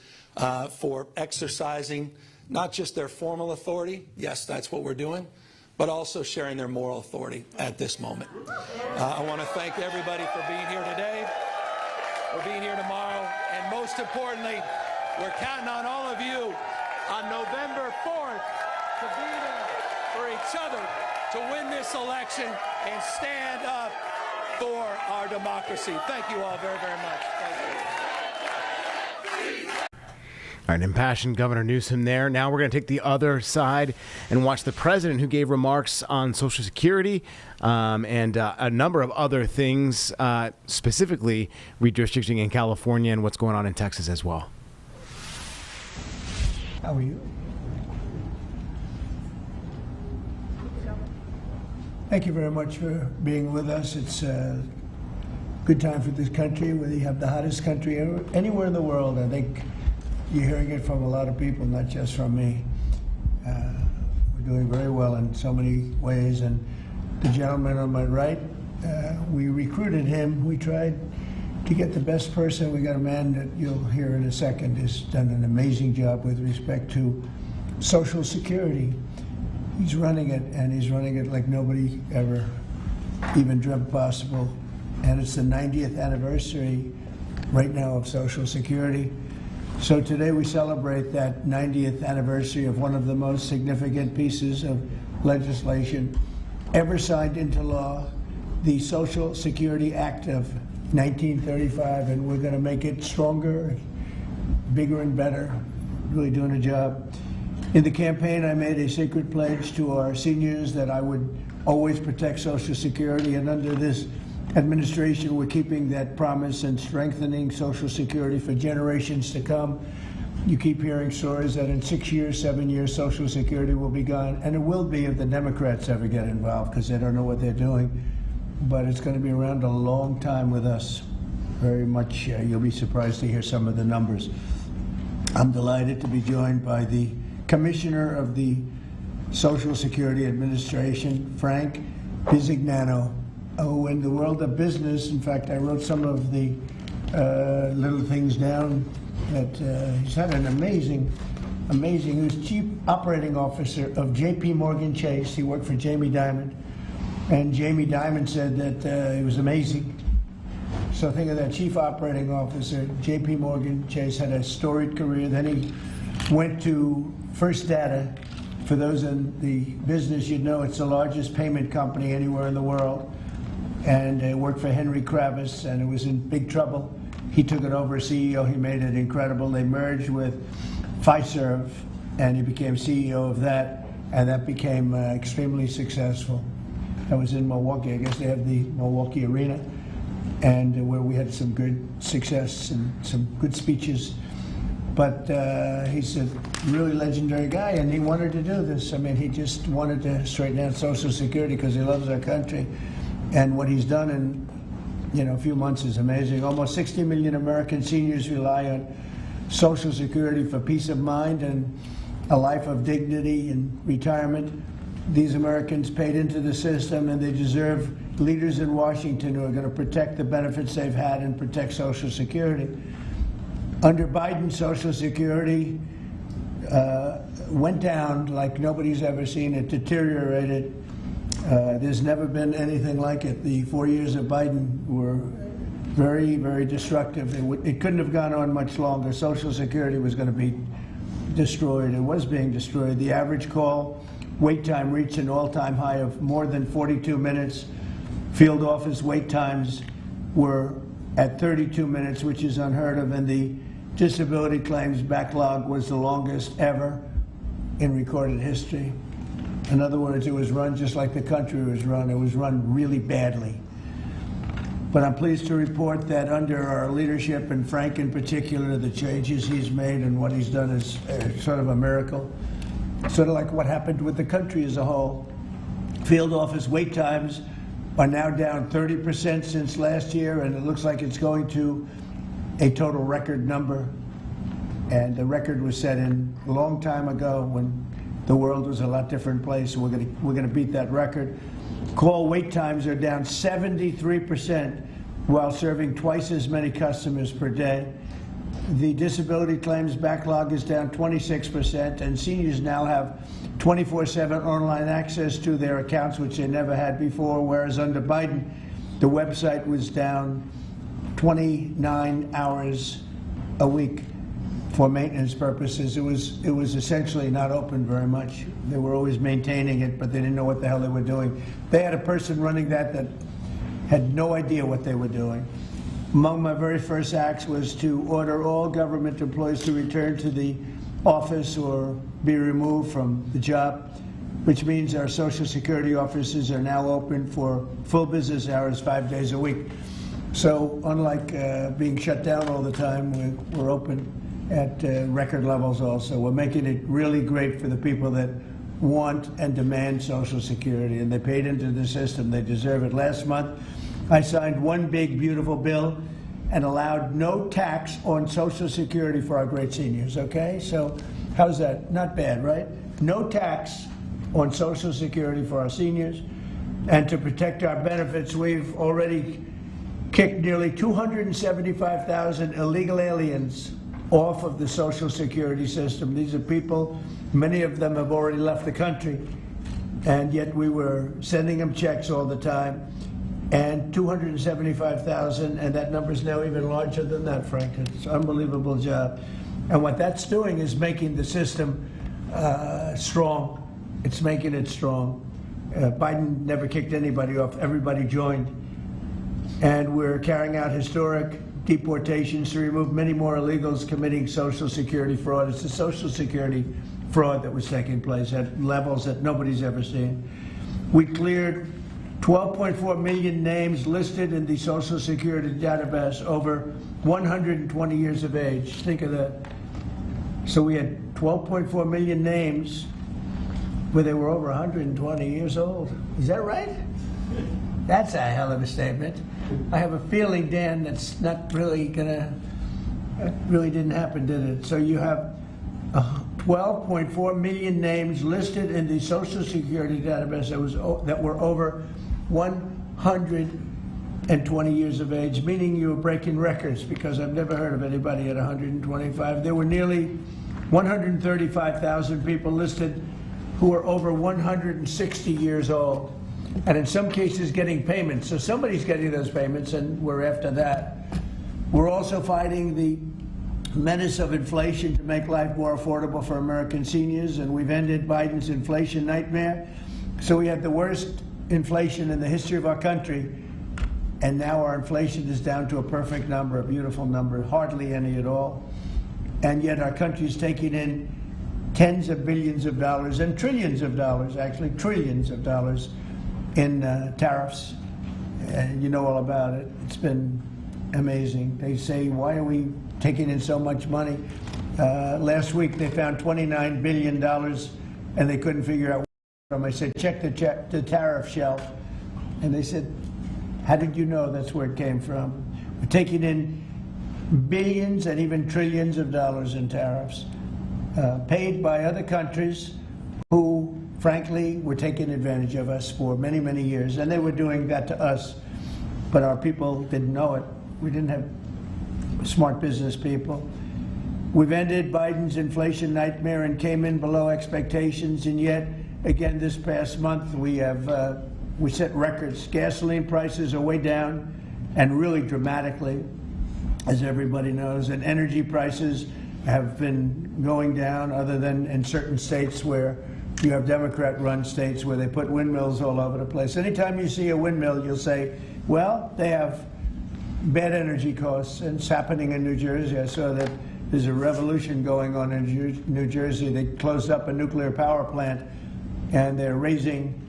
for exercising not just their formal authority. Yes, that's what we're doing. but also sharing their moral authority at this moment. I want to thank everybody for being here today, for being here tomorrow, and most importantly, we're counting on all of you on November 4th to be there for each other to win this election and stand up for our democracy. Thank you all very, very much. Thank you. All right, impassioned Governor Newsom there. Now we're going to take the other side and watch the president, who gave remarks on Social Security and a number of other things, specifically redistricting in California and what's going on in Texas as well. How are you? Thank you very much for being with us. It's a good time for this country, whether you have the hottest country anywhere in the world. I think you're hearing it from a lot of people, not just from me. We're doing very well in so many ways. And the gentleman on my right, we recruited him. We tried to get the best person. We got a man that you'll hear in a second has done an amazing job with respect to Social Security. He's running it, and he's running it like nobody ever even dreamt possible. And it's the 90th anniversary right now of Social Security. So today we celebrate that 90th anniversary of one of the most significant pieces of legislation ever signed into law, the Social Security Act of 1935, and we're going to make it stronger, bigger and better, really doing a job. In the campaign, I made a secret pledge to our seniors that I would always protect Social Security, and under this administration, we're keeping that promise and strengthening Social Security for generations to come. You keep hearing stories that in 6 years, 7 years, Social Security will be gone, and it will be if the Democrats ever get involved, because they don't know what they're doing. But it's going to be around a long time with us. Very much, you'll be surprised to hear some of the numbers. I'm delighted to be joined by the Commissioner of the Social Security Administration, Frank Bisignano. Oh, in the world of business, in fact, I wrote some of the little things down that he's had an amazing, he was Chief Operating Officer of J.P. Morgan Chase. He worked for Jamie Dimon, and Jamie Dimon said that he was amazing. So think of that, Chief Operating Officer, J.P. Morgan Chase, had a storied career. Then he went to First Data. For those in the business, you'd know it's the largest payment company anywhere in the world. And worked for Henry Kravis, and it was in big trouble. He took it over as CEO. He made it incredible. They merged with Fiserv, and he became CEO of that, and that became extremely successful. That was in Milwaukee. I guess they have the Milwaukee Arena, and where we had some good success and some good speeches. But he's a really legendary guy, and he wanted to do this. I mean, he just wanted to straighten out Social Security because he loves our country. And what he's done in a few months is amazing. Almost 60 million American seniors rely on Social Security for peace of mind and a life of dignity and retirement. These Americans paid into the system, and they deserve leaders in Washington who are going to protect the benefits they've had and protect Social Security. Under Biden, Social Security went down like nobody's ever seen it, deteriorated. There's never been anything like it. The 4 years of Biden were very, very destructive. It couldn't have gone on much longer. Social Security was going to be destroyed. It was being destroyed. The average call wait time reached an all-time high of more than 42 minutes. Field office wait times were at 32 minutes, which is unheard of, and the disability claims backlog was the longest ever in recorded history. In other words, it was run just like the country was run. It was run really badly. But I'm pleased to report that under our leadership, and Frank in particular, the changes he's made and what he's done is sort of a miracle. Sort of like what happened with the country as a whole. Field office wait times are now down 30% since last year, and it looks like it's going to a total record number. And the record was set in a long time ago when the world was a lot different place. We're going to beat that record. Call wait times are down 73% while serving twice as many customers per day. The disability claims backlog is down 26%, and seniors now have 24/7 online access to their accounts, which they never had before, whereas under Biden, the website was down 29 hours a week for maintenance purposes. It was essentially not open very much. They were always maintaining it, but they didn't know what the hell they were doing. They had a person running that had no idea what they were doing. Among my very first acts was to order all government employees to return to the office or be removed from the job, which means our Social Security offices are now open for full business hours 5 days a week. So unlike being shut down all the time, we're open at record levels also. We're making it really great for the people that want and demand Social Security, and they paid into the system. They deserve it. Last month, I signed one big, beautiful bill and allowed no tax on Social Security for our great seniors, okay? So how's that? Not bad, right? No tax on Social Security for our seniors. And to protect our benefits, we've already kicked nearly 275,000 illegal aliens off of the Social Security system. These are people, many of them have already left the country, and yet we were sending them checks all the time. And 275,000, and that number is now even larger than that, Frank. It's an unbelievable job. And what that's doing is making the system strong. It's making it strong. Biden never kicked anybody off. Everybody joined. And we're carrying out historic deportations to remove many more illegals committing Social Security fraud. It's the Social Security fraud that was taking place at levels that nobody's ever seen. We cleared 12.4 million names listed in the Social Security database over 120 years of age. Think of that. So we had 12.4 million names where they were over 120 years old. Is that right? That's a hell of a statement. I have a feeling, Dan, that's not really gonna, that really didn't happen, did it? So you have 12.4 million names listed in the Social Security database that were over 120 years of age, meaning you were breaking records, because I've never heard of anybody at 125. There were nearly 135,000 people listed who were over 160 years old, and in some cases getting payments. So somebody's getting those payments, and we're after that. We're also fighting the menace of inflation to make life more affordable for American seniors, and we've ended Biden's inflation nightmare. So we had the worst inflation in the history of our country, and now our inflation is down to a perfect number, a beautiful number, hardly any at all. And yet our country is taking in tens of billions of dollars and trillions of dollars, actually trillions of dollars in tariffs. And you know all about it. It's been amazing. They say, why are we taking in so much money? Last week they found $29 billion and they couldn't figure out where. I said, check the tariff shelf. And they said, how did you know that's where it came from? We're taking in billions and even trillions of dollars in tariffs, paid by other countries who, frankly, were taking advantage of us for many, many years. And they were doing that to us, but our people didn't know it. We didn't have smart business people. We've ended Biden's inflation nightmare and came in below expectations, and yet, again, this past month, we set records. Gasoline prices are way down, and really dramatically, as everybody knows, and energy prices have been going down, other than in certain states where you have Democrat-run states where they put windmills all over the place. Anytime you see a windmill, you'll say, well, they have bad energy costs, and it's happening in New Jersey. I saw that there's a revolution going on in New Jersey. They closed up a nuclear power plant, and they're raising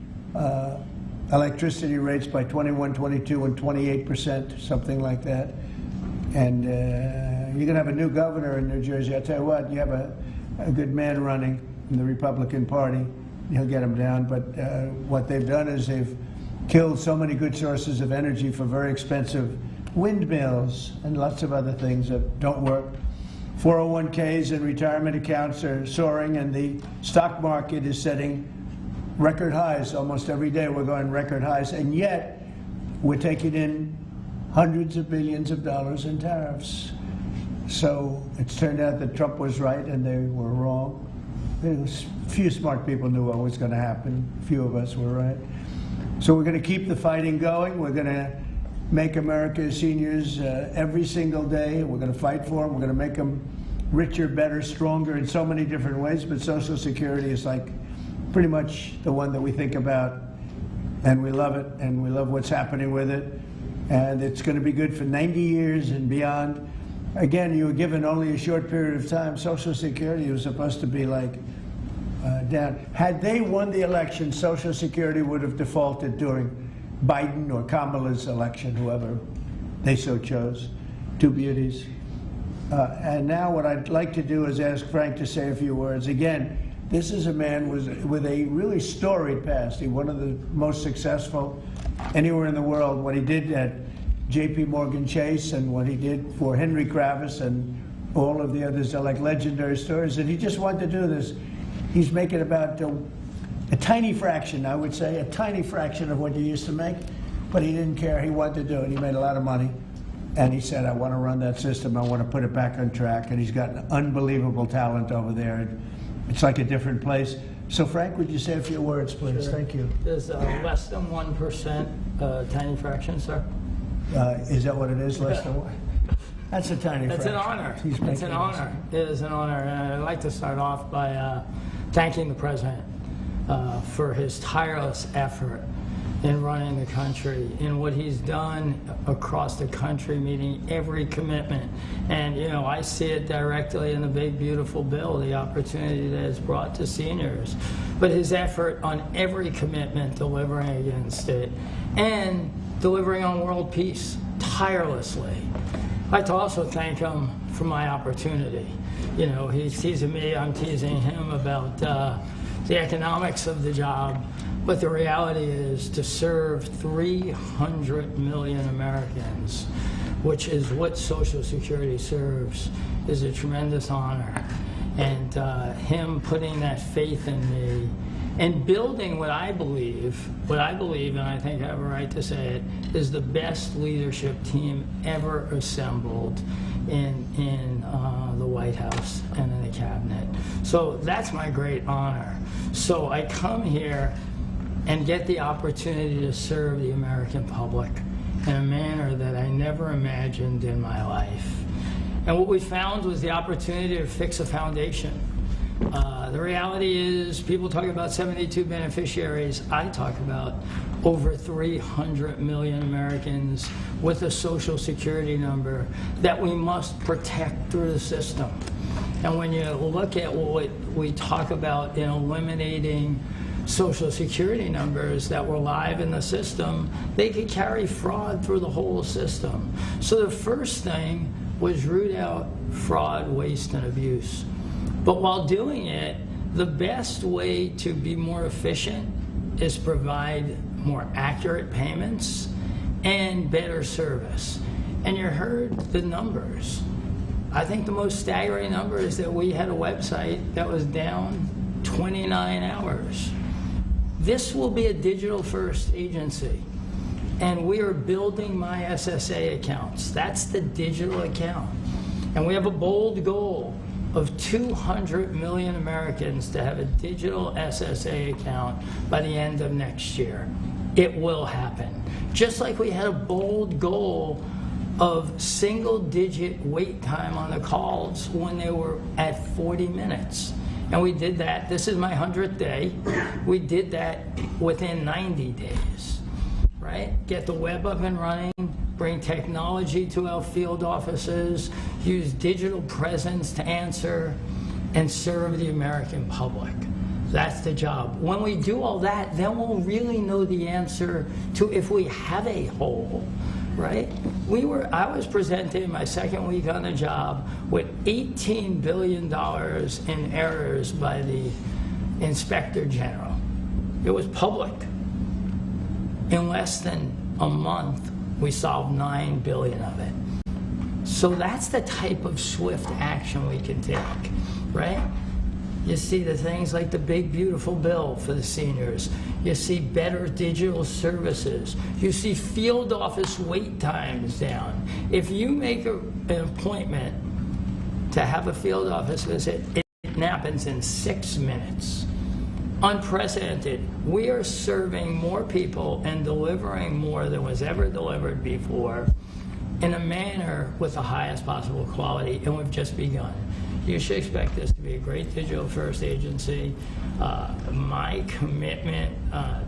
electricity rates by 21, 22, and 28%, something like that. And you're going to have a new governor in New Jersey. I'll tell you what, you have a good man running in the Republican Party. He'll get him down. But what they've done is they've killed so many good sources of energy for very expensive windmills and lots of other things that don't work. 401ks and retirement accounts are soaring, and the stock market is setting record highs. Almost every day we're going record highs, and yet we're taking in hundreds of billions of dollars in tariffs. So it's turned out that Trump was right and they were wrong. There was few smart people knew what was going to happen. Few of us were right. So we're going to keep the fighting going. We're going to make America's seniors every single day. We're going to fight for them. We're going to make them richer, better, stronger in so many different ways. But Social Security is like pretty much the one that we think about, and we love it, and we love what's happening with it. And it's going to be good for 90 years and beyond. Again, you were given only a short period of time. Social Security was supposed to be like down. Had they won the election, Social Security would have defaulted during Biden or Kamala's election, whoever they so chose. Two beauties. And now what I'd like to do is ask Frank to say a few words. Again, this is a man with a really storied past. He's one of the most successful anywhere in the world. What he did at J.P. Morgan Chase and what he did for Henry Kravis and all of the others are like legendary stories. And he just wanted to do this. He's making about a tiny fraction, I would say, a tiny fraction of what he used to make. But he didn't care. He wanted to do it. He made a lot of money. And he said, I want to run that system. I want to put it back on track. And he's got an unbelievable talent over there. It's like a different place. So, Frank, would you say a few words, please? Sure. Thank you. Is less than 1% tiny fraction, sir? Is that what it is, less than one? That's a tiny That's fraction. an honor. He's It's an making honor. It is an honor. And I'd like to start off by thanking the President for his tireless effort in running the country, in what he's done across the country, meeting every commitment. And, you know, I see it directly in the big, beautiful bill, the opportunity that it's brought to seniors. But his effort on every commitment, delivering against it, and delivering on world peace tirelessly. I'd like to also thank him for my opportunity. You know, he's teasing me, I'm teasing him about the economics of the job. But the reality is to serve 300 million Americans, which is what Social Security serves, is a tremendous honor. And him putting that faith in me and building what I believe, and I think I have a right to say it, is the best leadership team ever assembled in the White House and in the cabinet. So that's my great honor. So I come here and get the opportunity to serve the American public in a manner that I never imagined in my life. And what we found was the opportunity to fix a foundation. The reality is, people talk about 72 beneficiaries. I talk about over 300 million Americans with a Social Security number that we must protect through the system. And when you look at what we talk about in eliminating Social Security numbers that were live in the system, they could carry fraud through the whole system. So the first thing was root out fraud, waste, and abuse. But while doing it, the best way to be more efficient is provide more accurate payments and better service. And you heard the numbers. I think the most staggering number is that we had a website that was down 29 hours. This will be a digital-first agency, and we are building my SSA accounts. That's the digital account. And we have a bold goal of 200 million Americans to have a digital SSA account by the end of next year. It will happen. Just like we had a bold goal of single-digit wait time on the calls when they were at 40 minutes. And we did that. This is my 100th day. We did that within 90 days, right? Get the web up and running, bring technology to our field offices, use digital presence to answer, and serve the American public. That's the job. When we do all that, then we'll really know the answer to if we have a hole, right? I was presented in my second week on the job with $18 billion in errors by the Inspector General. It was public. In less than a month, we solved 9 billion of it. So that's the type of swift action we can take, right? You see the things like the big, beautiful bill for the seniors. You see better digital services. You see field office wait times down. If you make an appointment to have a field office visit, it happens in 6 minutes. Unprecedented. We are serving more people and delivering more than was ever delivered before in a manner with the highest possible quality, and we've just begun. You should expect this to be a great digital-first agency. My commitment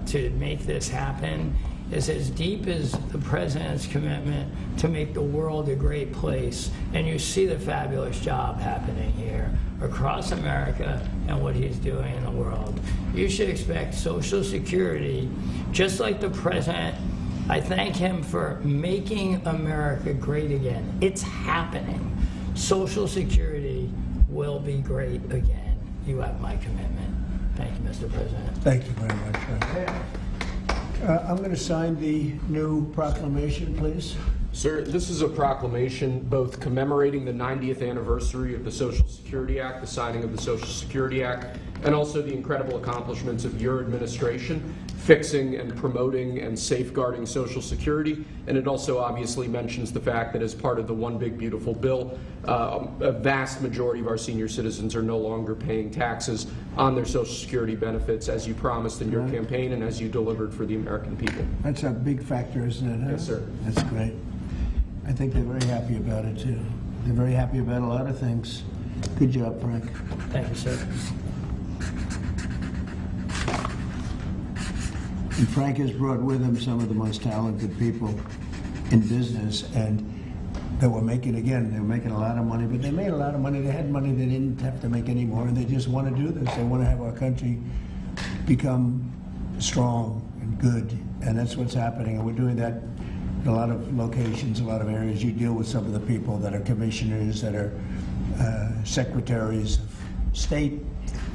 to make this happen is as deep as the President's commitment to make the world a great place. And you see the fabulous job happening here across America and what he's doing in the world. You should expect Social Security, just like the President. I thank him for making America great again. It's happening. Social Security will be great again. You have my commitment. Thank you, Mr. President. Thank you very much, Frank. I'm going to sign the new proclamation, please. Sir, this is a proclamation both commemorating the 90th anniversary of the Social Security Act, the signing of the Social Security Act, and also the incredible accomplishments of your administration fixing and promoting and safeguarding Social Security. And it also obviously mentions the fact that as part of the One Big Beautiful Bill, a vast majority of our senior citizens are no longer paying taxes on their Social Security benefits, as you promised in your campaign and as you delivered for the American people. That's a big factor, isn't it? Huh? Yes, sir. That's great. I think they're very happy about it, too. They're very happy about a lot of things. Good job, Frank. Thank you, sir. And Frank has brought with him some of the most talented people in business, and they were making a lot of money, but they made a lot of money. They had money they didn't have to make anymore, and they just want to do this. They want to have our country become strong and good, and that's what's happening, and we're doing that in a lot of locations, a lot of areas. You deal with some of the people that are commissioners, that are secretaries of state,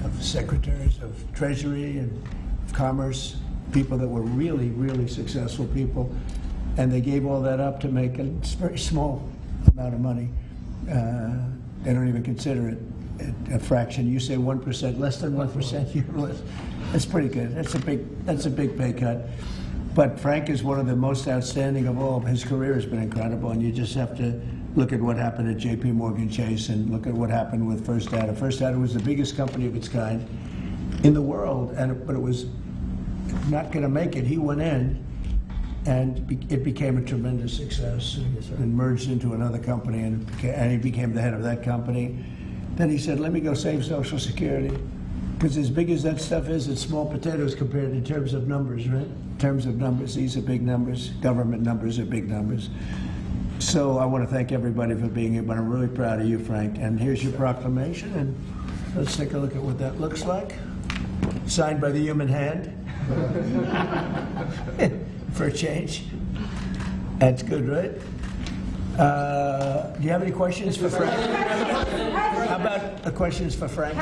of secretaries of treasury and of commerce, people that were really, really successful people, and they gave all that up to make a very small amount of money. They don't even consider it a fraction. You say 1%, less than 1%. That's pretty good. That's a big pay cut. But Frank is one of the most outstanding of all. His career has been incredible, and you just have to look at what happened at J.P. Morgan Chase and look at what happened with First Data. First Data was the biggest company of its kind in the world, but it was not going to make it. He went in, and it became a tremendous success and merged into another company, and he became the head of that company. Then he said, let me go save Social Security. Because as big as that stuff is, it's small potatoes compared in terms of numbers, right? In terms of numbers, these are big numbers. Government numbers are big numbers. So I want to thank everybody for being here, but I'm really proud of you, Frank. And here's your proclamation, and let's take a look at what that looks like. Signed by the human hand. For a change. That's good, right? Do you have any questions for Frank? How about the questions for Frank?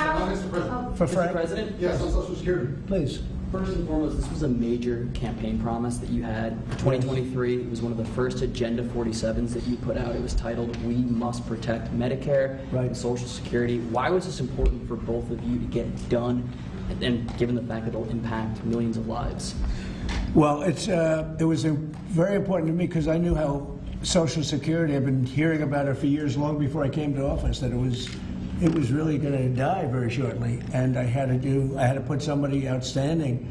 For Frank? Mr. President? Yes, on Social Security. Please. First and foremost, this was a major campaign promise that you had. 2023, it was one of the first Agenda 47s that you put out. It was titled, We Must Protect Medicare and Social Security. Why was this important for both of you to get done, and given the fact that it'll impact millions of lives? Well, it was very important to me because I knew how Social Security, I've been hearing about it for years, long before I came to office, that it was really going to die very shortly, and I had to put somebody outstanding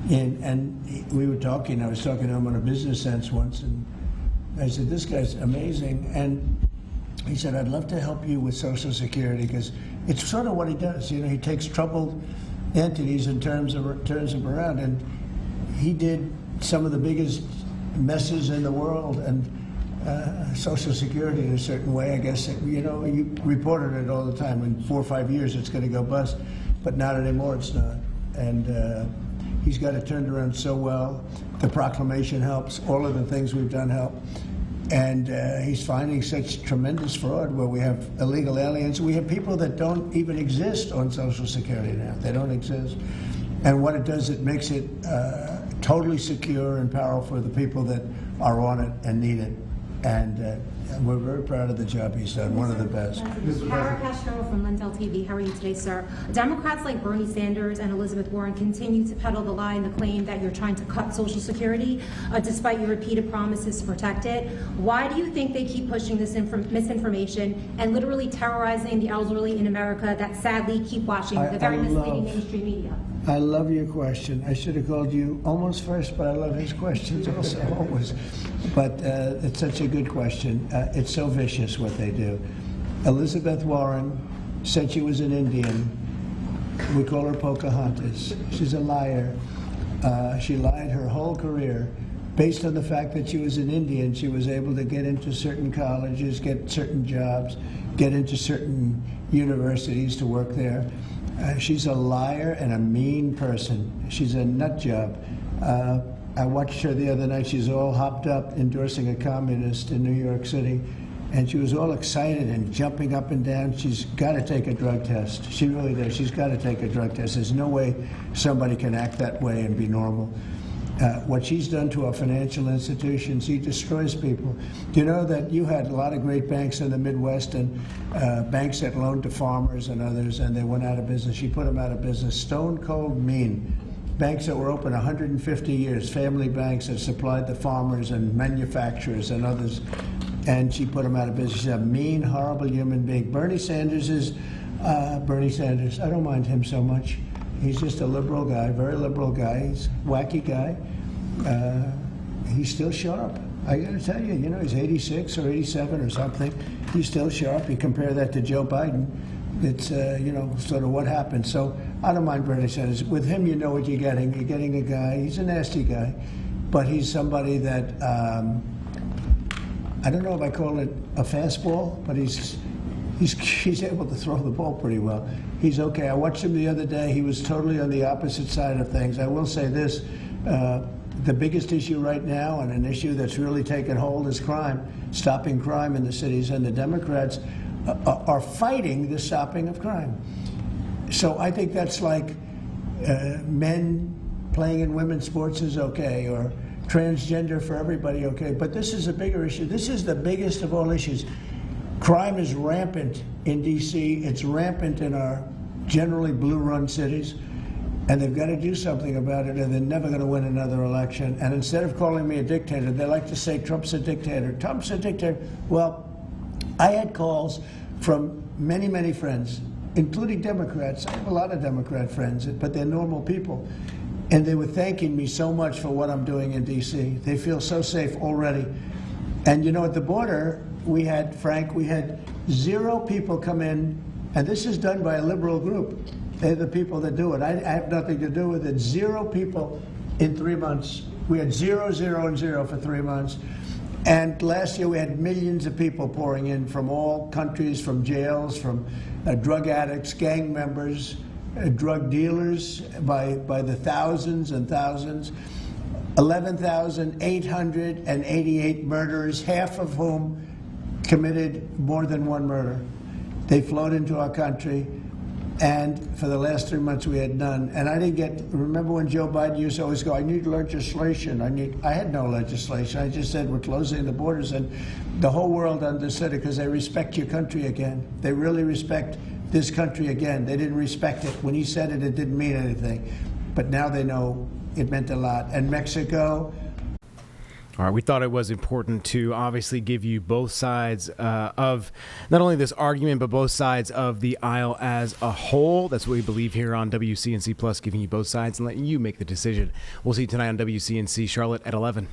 in. And we were talking. I was talking to him on a business sense once, and I said, "This guy's amazing." And he said, "I'd love to help you with Social Security because it's sort of what he does. You know, he takes troubled entities and turns them around, and he did some of the biggest messes in the world and." Social Security in a certain way, I guess. You know, you reported it all the time. In 4 or 5 years, it's going to go bust, but not anymore. It's not. And he's got it turned around so well. The proclamation helps. All of the things we've done help. And he's finding such tremendous fraud where we have illegal aliens. We have people that don't even exist on Social Security now. They don't exist. And what it does, it makes it totally secure and powerful for the people that are on it and need it. And we're very proud of the job he's done, one of the best. Howard Castro from Lentel TV. How are you today, sir? Democrats like Bernie Sanders and Elizabeth Warren continue to peddle the lie and the claim that you're trying to cut Social Security, despite your repeated promises to protect it. Why do you think they keep pushing this misinformation and literally terrorizing the elderly in America that sadly keep watching the very misleading mainstream media? I love your question. I should have called you almost first, but I love his questions also, always. But it's such a good question. It's so vicious what they do. Elizabeth Warren said she was an Indian. We call her Pocahontas. She's a liar. She lied her whole career. Based on the fact that she was an Indian, she was able to get into certain colleges, get certain jobs, get into certain universities to work there. She's a liar and a mean person. She's a nut job. I watched her the other night. She's all hopped up endorsing a communist in New York City. And she was all excited and jumping up and down. She's got to take a drug test. She really does. She's got to take a drug test. There's no way somebody can act that way and be normal. What she's done to our financial institutions, she destroys people. Do you know that you had a lot of great banks in the Midwest and banks that loaned to farmers and others, and they went out of business? She put them out of business. Stone cold mean. Banks that were open 150 years, family banks that supplied the farmers and manufacturers and others, and she put them out of business. She's a mean, horrible human being. Bernie Sanders is Bernie Sanders. I don't mind him so much. He's just a liberal guy, very liberal guy. He's a wacky guy. He's still sharp. I got to tell you, he's 86 or 87 or something. He's still sharp. You compare that to Joe Biden, it's, sort of what happened. So I don't mind Bernie Sanders. With him, you know what you're getting. You're getting a guy, he's a nasty guy, but he's somebody that, I don't know if I call it a fastball, but he's able to throw the ball pretty well. He's okay. I watched him the other day. He was totally on the opposite side of things. I will say this, the biggest issue right now, and an issue that's really taken hold, is crime, stopping crime in the cities, and the Democrats are fighting the stopping of crime. So I think that's like men playing in women's sports is okay, or transgender for everybody okay, but this is a bigger issue. This is the biggest of all issues. Crime is rampant in D.C. It's rampant in our generally blue-run cities, and they've got to do something about it, or they're never going to win another election. And instead of calling me a dictator, they like to say Trump's a dictator. Trump's a dictator. Well, I had calls from many, many friends, including Democrats. I have a lot of Democrat friends, but they're normal people. And they were thanking me so much for what I'm doing in D.C. They feel so safe already. And at the border, we had 0 people come in, and this is done by a liberal group. They're the people that do it. I have nothing to do with it. 0 people in 3 months. We had 0, 0, and 0 for 3 months. And last year we had millions of people pouring in from all countries, from jails, from drug addicts, gang members, drug dealers by the thousands and thousands. 11,888 murderers, half of whom committed more than one murder. They flowed into our country, and for the last 3 months we had none. And I didn't remember when Joe Biden used to always go, I need legislation. I had no legislation. I just said we're closing the borders, and the whole world understood it because they respect your country again. They really respect this country again. They didn't respect it. When he said it, it didn't mean anything. But now they know it meant a lot. And Mexico. All right, we thought it was important to obviously give you both sides of not only this argument, but both sides of the aisle as a whole. That's what we believe here on WCNC Plus, giving you both sides and letting you make the decision. We'll see you tonight on WCNC Charlotte at 11.